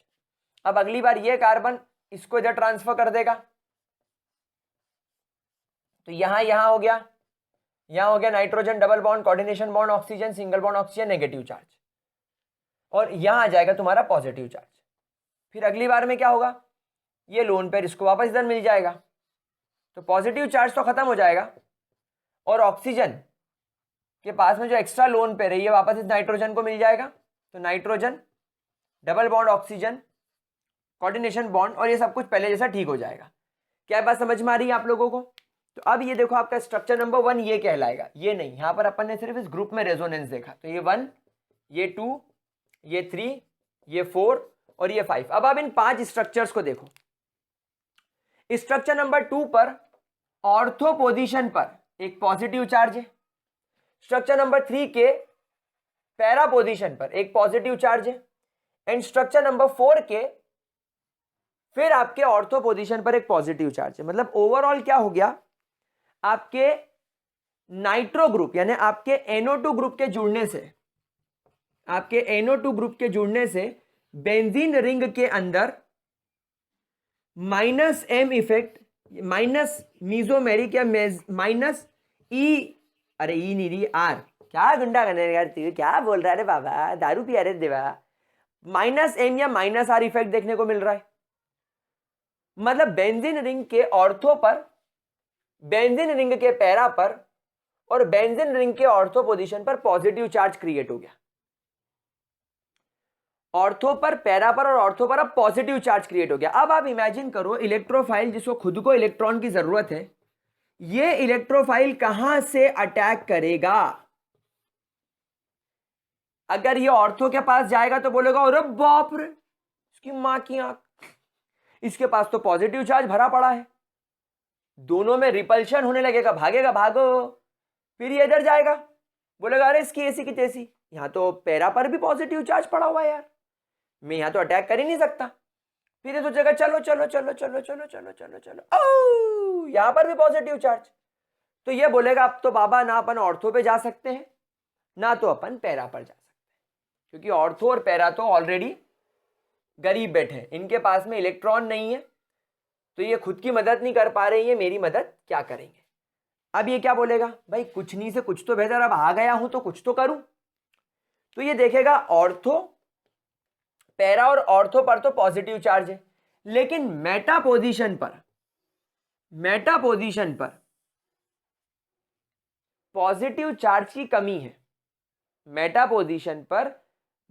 अब अगली बार ये कार्बन इसको इधर ट्रांसफर कर देगा, तो यहां हो गया, यहां हो गया nitrogen double bond, coordination bond, oxygen, single bond, oxygen, negative charge, और यहां आ जाएगा तुम्हारा पॉजिटिव चार्ज। फिर अगली बार में क्या होगा, ये लोन पेयर इसको वापस इधर मिल जाएगा, तो पॉजिटिव चार्ज तो खत्म हो जाएगा, और ऑक्सीजन के पास में जो एक्स्ट्रा लोन पेयर है ये वापस इस नाइट्रोजन को मिल जाएगा। तो nitrogen double bond, oxygen, coordination bond, और ये सब कुछ पहले जैसा ठीक हो जाएगा। क्या बात समझ में आ रही है आप लोगों को? तो अब ये देखो आपका स्ट्रक्चर नंबर 1 ये कहलाएगा, ये नहीं, यहां पर अपन ने सिर्फ इस ग्रुप में रेजोनेंस देखा, तो ये 1, ये 2, ये 3, ये 4 और ये 5। अब आप इन 5 स्ट्रक्चर्स को देखो। स्ट्रक्चर नंबर 2 पर ऑर्थो पोजीशन पर एक पॉजिटिव चार्ज है, स्ट्रक्चर नंबर 3 के पैरा पोजीशन पर एक पॉजिटिव चार्ज है, एंड स्ट्रक्चर नंबर 4 के फिर आपके ऑर्थो पोजीशन पर एक पॉजिटिव चार्ज है। मतलब ओवरऑल क्या हो गया, आपके नाइट्रो ग्रुप यानी आपके NO2 ग्रुप के जुड़ने से, आपके NO2 ग्रुप के जुड़ने से बेंजीन रिंग के अंदर minus M effect, minus mesomeric या माइनस E, अरे E नहीं रही R, क्या गुंडा करने यार, क्या बोल रहा है रे बाबा, दारू पिया रे देवा, माइनस M या माइनस R इफेक्ट देखने को मिल रहा है। मतलब बेंजीन रिंग के ऑर्थो पर, बेंजीन रिंग के पैरा पर और बेंजीन रिंग के ऑर्थो पोजीशन पर पॉजिटिव चार्ज क्रिएट हो गया। ऑर्थो पर, पैरा पर और ऑर्थो पर अब पॉजिटिव चार्ज क्रिएट हो गया। अब आप इमेजिन करो इलेक्ट्रोफाइल जिसको खुद को इलेक्ट्रॉन की जरूरत है, ये इलेक्ट्रोफाइल कहां से अटैक करेगा? अगर ये ऑर्थो के पास जाएगा तो बोलेगा अरे बाप रे इसकी मां की आंख, इसके पास तो पॉजिटिव चार्ज भरा पड़ा है, दोनों में रिपल्शन होने लगेगा, भागेगा, भागो। फिर ये इधर जाएगा, बोलेगा अरे इसकी ऐसी की तैसी, यहां तो पैरा पर भी पॉजिटिव चार्ज पड़ा हुआ है यार, मैं यहां तो अटैक कर ही नहीं सकता। फिर ये सोचेगा चलो चलो चलो चलो चलो चलो चलो चलो, ओ यहां पर भी पॉजिटिव चार्ज, तो ये बोलेगा अब तो बाबा ना अपन ऑर्थो पे जा सकते हैं ना तो अपन पैरा पर जा सकते हैं, क्योंकि ऑर्थो और पैरा तो ऑलरेडी गरीब बैठे, इनके पास में इलेक्ट्रॉन नहीं है, तो ये खुद की मदद नहीं कर पा रही है, मेरी मदद क्या करेंगे। अब ये क्या बोलेगा, भाई कुछ नहीं से कुछ तो बेहतर, अब आ गया हूं तो कुछ तो करूं। तो ये देखेगा ऑर्थो, पैरा और ऑर्थो पर तो पॉजिटिव चार्ज है, लेकिन मेटा पोजीशन पर, मेटा पोजीशन पर पॉजिटिव चार्ज की कमी है। मेटा पोजीशन पर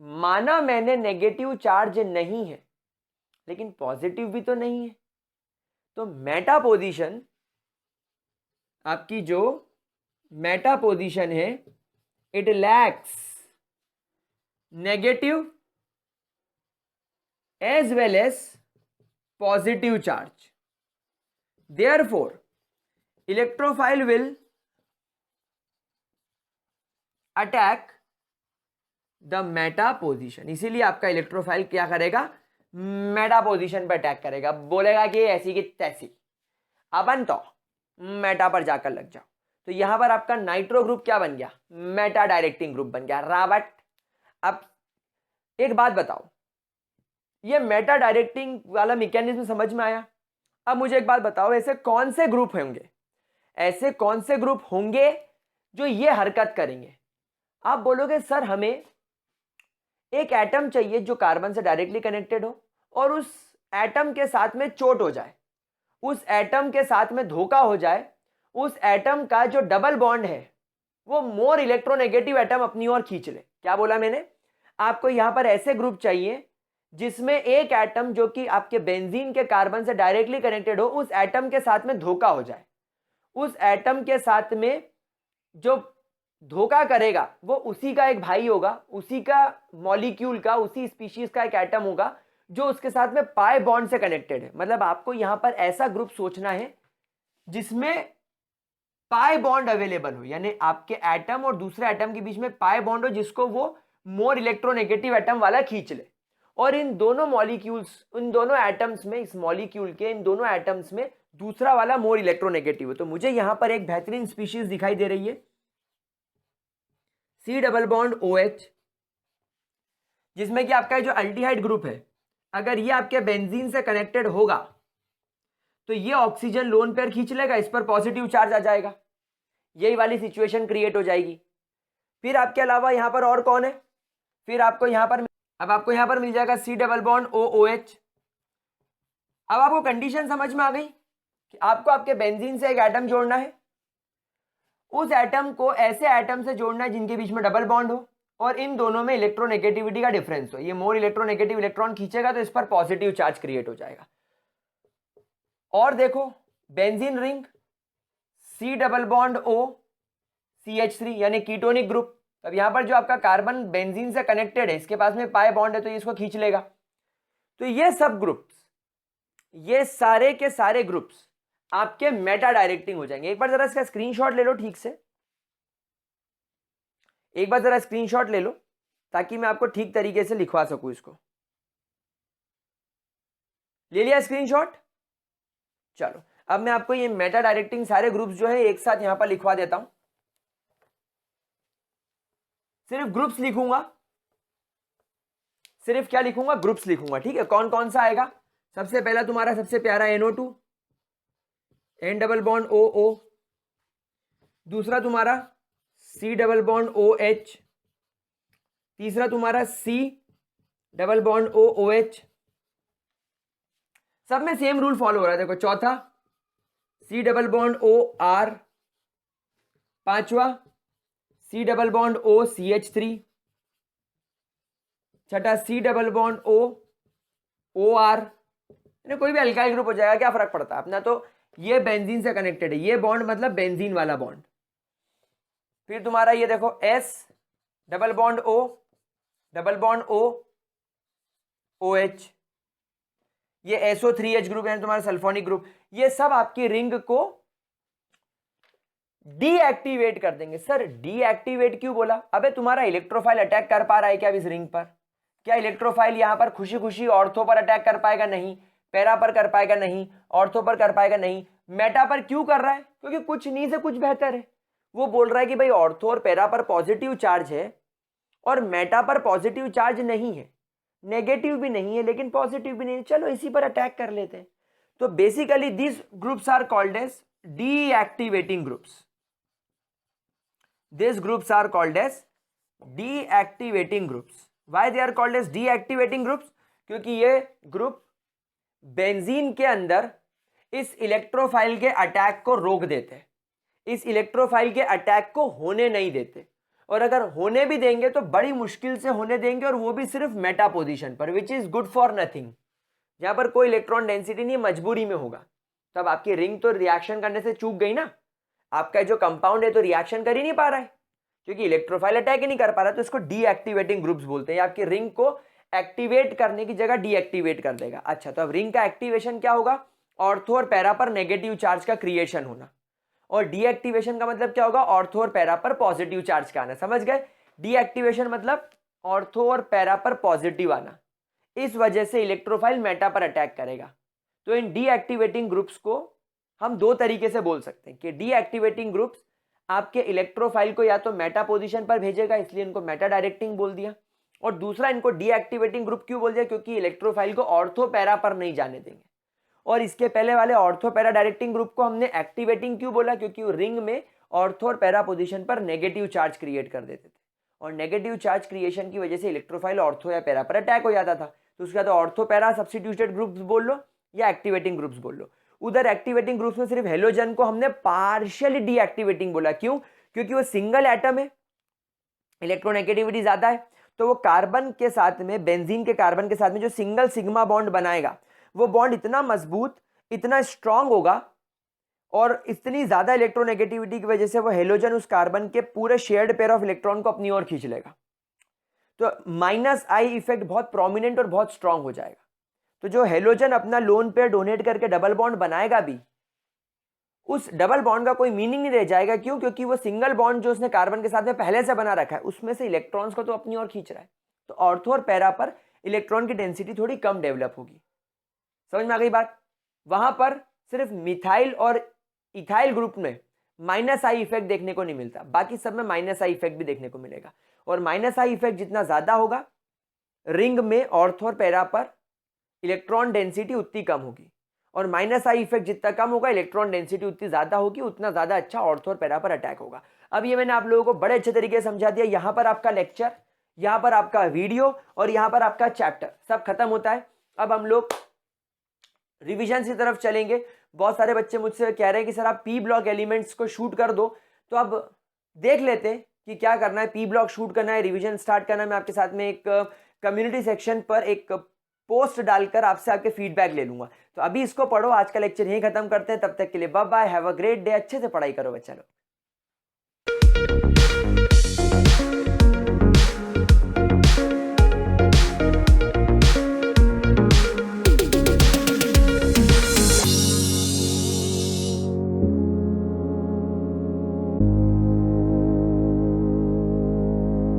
माना मैंने नेगेटिव चार्ज नहीं है, लेकिन पॉजिटिव भी तो नहीं है, तो मेटा पोजीशन, आपकी जो मेटा पोजीशन है, it lacks negative as well as positive charge, therefore electrophile will attack the meta position. इसीलिए आपका इलेक्ट्रोफाइल क्या करेगा, मेटा पोजीशन पर अटैक करेगा, बोलेगा कि ऐसी की तैसी, अपन तो मेटा पर जाकर लग जाओ। तो यहां पर आपका नाइट्रो ग्रुप क्या बन गया, मेटा डायरेक्टिंग ग्रुप बन गया, रावट। अब एक बात बताओ, ये मेटा डायरेक्टिंग वाला मैकेनिज्म समझ में आया? अब मुझे एक बात बताओ, ऐसे कौन से ग्रुप होंगे, ऐसे कौन से ग्रुप होंगे जो ये हरकत करेंगे? आप बोलोगे सर हमें एक एटम चाहिए जो कार्बन से डायरेक्टली कनेक्टेड हो और उस एटम के साथ में चोट हो जाए, उस एटम के साथ में धोखा हो जाए, उस एटम का जो डबल बॉन्ड है वो मोर इलेक्ट्रोनेगेटिव एटम अपनी ओर खींच ले। क्या बोला मैंने? आपको यहां पर ऐसे ग्रुप चाहिए जिसमें एक एटम जो कि आपके बेंजीन के कार्बन से डायरेक्टली कनेक्टेड हो, उस एटम के साथ में धोखा हो जाए, उस एटम के साथ में जो धोखा करेगा वो उसी का एक भाई होगा, उसी का मॉलिक्यूल का, उसी स्पीशीज का एक एटम होगा जो उसके साथ में पाई बॉन्ड से कनेक्टेड है। मतलब आपको यहां पर ऐसा ग्रुप सोचना है जिसमें पाई बॉन्ड अवेलेबल हो, यानी आपके एटम और दूसरे एटम के बीच में पाई बॉन्ड हो जिसको वो मोर इलेक्ट्रोनेगेटिव एटम वाला खींच ले। और इन दोनों मॉलिक्यूल्स, इन दोनों एटम्स में, इस मॉलिक्यूल के इन दोनों एटम्स में दूसरा वाला मोर इलेक्ट्रोनेगेटिव हो। तो मुझे यहां पर एक बेहतरीन स्पीशीज दिखाई दे रही है, C डबल बॉन्ड OH, जिसमें कि आपका जो अल्डिहाइड ग्रुप है, अगर ये आपके बेंजीन से कनेक्टेड होगा तो ये ऑक्सीजन लोन पेयर खींच लेगा, इस पर पॉजिटिव चार्ज आ जाएगा, यही वाली सिचुएशन क्रिएट हो जाएगी। फिर आपके अलावा यहां पर और कौन है, फिर आपको यहां पर, अब आपको यहां पर मिल जाएगा C डबल बॉन्ड OOH। अब आपको कंडीशन समझ में आ गई कि आपको आपके बेंजीन से एक एटम जोड़ना है, उस एटम को ऐसे एटम से जोड़ना है जिनके बीच में डबल बॉन्ड हो और इन दोनों में इलेक्ट्रोनेगेटिविटी का डिफरेंस हो। ये मोर इलेक्ट्रोनेगेटिव इलेक्ट्रॉन खींचेगा तो इस पर पॉजिटिव चार्ज क्रिएट हो जाएगा। और देखो benzene ring, C double bond O CH3 यानी कीटोनिक ग्रुप। अब यहां पर जो आपका कार्बन बेंजीन से कनेक्टेड है, इसके पास में पाई बॉन्ड है तो ये इसको खींच लेगा। तो ये सब ग्रुप्स, ये सारे के सारे ग्रुप्स आपके मेटा डायरेक्टिंग हो जाएंगे। एक बार जरा इसका स्क्रीनशॉट ले लो ठीक से, एक बार जरा स्क्रीनशॉट ले लो ताकि मैं आपको ठीक तरीके से लिखवा सकूं इसको। ले लिया स्क्रीनशॉट? चलो अब मैं आपको ये मेटा डायरेक्टिंग सारे ग्रुप्स जो है एक साथ यहां पर लिखवा देता हूं। सिर्फ ग्रुप्स लिखूंगा, सिर्फ क्या लिखूंगा, ग्रुप्स लिखूंगा, ठीक है। कौन कौन सा आएगा? सबसे पहला तुम्हारा सबसे प्यारा NO2, N double bond OO, दूसरा तुम्हारा C डबल बॉन्ड OH, तीसरा तुम्हारा C डबल बॉन्ड OOH, सब में सेम रूल फॉलो हो रहा है। देखो चौथा C डबल बॉन्ड OR, पांचवा C double bond O CH3, छठा C double bond O OR। कोई भी अल्काइल ग्रुप हो जाएगा, क्या फर्क पड़ता है अपना, तो ये बेंजीन से कनेक्टेड है, ये बॉन्ड मतलब बेंजीन वाला बॉन्ड। फिर तुम्हारा ये देखो S double bond O double bond O OH, ये SO3H ग्रुप है तुम्हारा सल्फोनिक ग्रुप। ये सब आपकी रिंग को डीएक्टिवेट कर देंगे। सर डीएक्टिवेट क्यों बोला? अबे तुम्हारा इलेक्ट्रोफाइल अटैक कर पा रहा है क्या इस रिंग पर? क्या इलेक्ट्रोफाइल यहां पर खुशी खुशी ऑर्थो पर अटैक कर पाएगा? नहीं। पैरा पर कर पाएगा? नहीं। ऑर्थो पर कर पाएगा? नहीं। मेटा पर क्यों कर रहा है? क्योंकि कुछ नहीं से कुछ बेहतर है। वो बोल रहा है कि भाई ऑर्थो और पैरा पर पॉजिटिव चार्ज है और मेटा पर पॉजिटिव चार्ज नहीं है, नेगेटिव भी नहीं है लेकिन पॉजिटिव भी नहीं है, चलो इसी पर अटैक कर लेते हैं। तो basically this groups are called as deactivating groups. These groups are called as deactivating groups. Why they are called as deactivating groups? क्योंकि ये ग्रुप बेंजीन के अंदर इस इलेक्ट्रोफाइल के अटैक को रोक देते, इस इलेक्ट्रोफाइल के अटैक को होने नहीं देते, और अगर होने भी देंगे तो बड़ी मुश्किल से होने देंगे, और वो भी सिर्फ मेटा पोजीशन पर, which is good for nothing, जहां पर कोई इलेक्ट्रॉन डेंसिटी नहीं, मजबूरी में होगा। तब आपकी रिंग तो रिएक्शन करने से चूक गई ना, आपका जो कंपाउंड है तो रिएक्शन कर ही नहीं पा रहा है क्योंकि इलेक्ट्रोफाइल अटैक ही नहीं कर पा रहा, तो इसको डीएक्टिवेटिंग ग्रुप्स बोलते हैं। आपकी रिंग को एक्टिवेट करने की जगह डीएक्टिवेट कर देगा। अच्छा, तो अब रिंग का एक्टिवेशन क्या होगा? ऑर्थो और पैरा पर नेगेटिव चार्ज का क्रिएशन होना, और डीएक्टिवेशन का मतलब क्या होगा? ऑर्थो और पैरा पर पॉजिटिव चार्ज का आना। समझ गए? डीएक्टिवेशन मतलब ऑर्थो और पैरा पर पॉजिटिव आना, इस वजह से इलेक्ट्रोफाइल मेटा पर अटैक करेगा। तो इन डीएक्टिवेटिंग ग्रुप्स को हम दो तरीके से बोल सकते हैं कि डीएक्टिवेटिंग ग्रुप्स आपके इलेक्ट्रोफाइल को या तो मेटा पोजीशन पर भेजेगा, इसलिए इनको मेटा डायरेक्टिंग बोल दिया, और दूसरा इनको डीएक्टिवेटिंग ग्रुप क्यों बोल दिया? क्योंकि इलेक्ट्रोफाइल को ऑर्थो पैरा पर नहीं जाने देंगे। और इसके पहले वाले ऑर्थो पैरा डायरेक्टिंग ग्रुप को हमने एक्टिवेटिंग क्यों बोला? क्योंकि वो रिंग में ऑर्थो और पैरा पोजीशन पर नेगेटिव चार्ज क्रिएट कर देते थे, और नेगेटिव चार्ज क्रिएशन की वजह से इलेक्ट्रोफाइल ऑर्थो या पैरा पर अटैक हो जाता था। तो उसका तो ऑर्थो पैरा सब्स्टिट्यूटेड ग्रुप्स बोल लो या एक्टिवेटिंग ग्रुप्स बोल लो। उधर एक्टिवेटिंग ग्रुप्स में सिर्फ हेलोजन को हमने पार्शियली डीएक्टिवेटिंग बोला। क्यों? क्योंकि वो सिंगल एटम है, इलेक्ट्रोनेगेटिविटी ज्यादा है, तो वो कार्बन के साथ में, बेंजीन के कार्बन के साथ में जो सिंगल सिग्मा बॉन्ड बनाएगा, वो बॉन्ड इतना मजबूत, इतना स्ट्रांग होगा, और इतनी ज्यादा इलेक्ट्रोनेगेटिविटी की वजह से वो हेलोजन उस कार्बन के पूरे शेयर्ड पेयर ऑफ इलेक्ट्रॉन को अपनी ओर खींच लेगा। तो माइनस आई इफेक्ट बहुत प्रोमिनेंट और बहुत स्ट्रांग हो जाएगा। तो जो हेलोजन अपना लोन पेयर डोनेट करके डबल बॉन्ड बनाएगा भी, उस डबल बॉन्ड का कोई मीनिंग नहीं रह जाएगा। क्यों? क्योंकि वो सिंगल बॉन्ड जो उसने कार्बन के साथ में पहले से बना रखा है, उसमें से इलेक्ट्रॉन्स को तो अपनी ओर खींच रहा है। तो ऑर्थो और पैरा पर इलेक्ट्रॉन की डेंसिटी थोड़ी कम डेवलप होगी। समझ में आ गई बात? वहां पर सिर्फ मिथाइल और इथाइल ग्रुप में माइनस आई इफेक्ट देखने को नहीं मिलता, बाकी सब में माइनस आई इफेक्ट भी देखने को मिलेगा। और माइनस आई इफेक्ट जितना ज्यादा होगा, रिंग में ऑर्थो और पैरा पर इलेक्ट्रॉन डेंसिटी उतनी कम होगी, और माइनस आई इफेक्ट जितना कम होगा, इलेक्ट्रॉन डेंसिटी उतनी ज्यादा होगी, उतना ज्यादा अच्छा ऑर्थो और पैरा पर अटैक होगा। अब ये मैंने आप लोगों को बड़े अच्छे तरीके से समझा दिया। यहां पर आपका लेक्चर, यहां पर आपका वीडियो, और यहां पर आपका चैप्टर सब खत्म होता है। अब हम लोग रिविजन की तरफ चलेंगे। बहुत सारे बच्चे मुझसे कह रहे हैं कि सर आप पी ब्लॉक एलिमेंट्स को शूट कर दो, तो अब देख लेते हैं कि क्या करना है। पी ब्लॉक शूट करना है, रिवीजन स्टार्ट करना है। मैं आपके साथ में एक कम्युनिटी सेक्शन पर एक पोस्ट डालकर आपसे आपके फीडबैक ले लूंगा। तो अभी इसको पढ़ो, आज का लेक्चर यहीं खत्म करते हैं। तब तक के लिए bye bye, have a great day. अच्छे से पढ़ाई करो बच्चा लोग।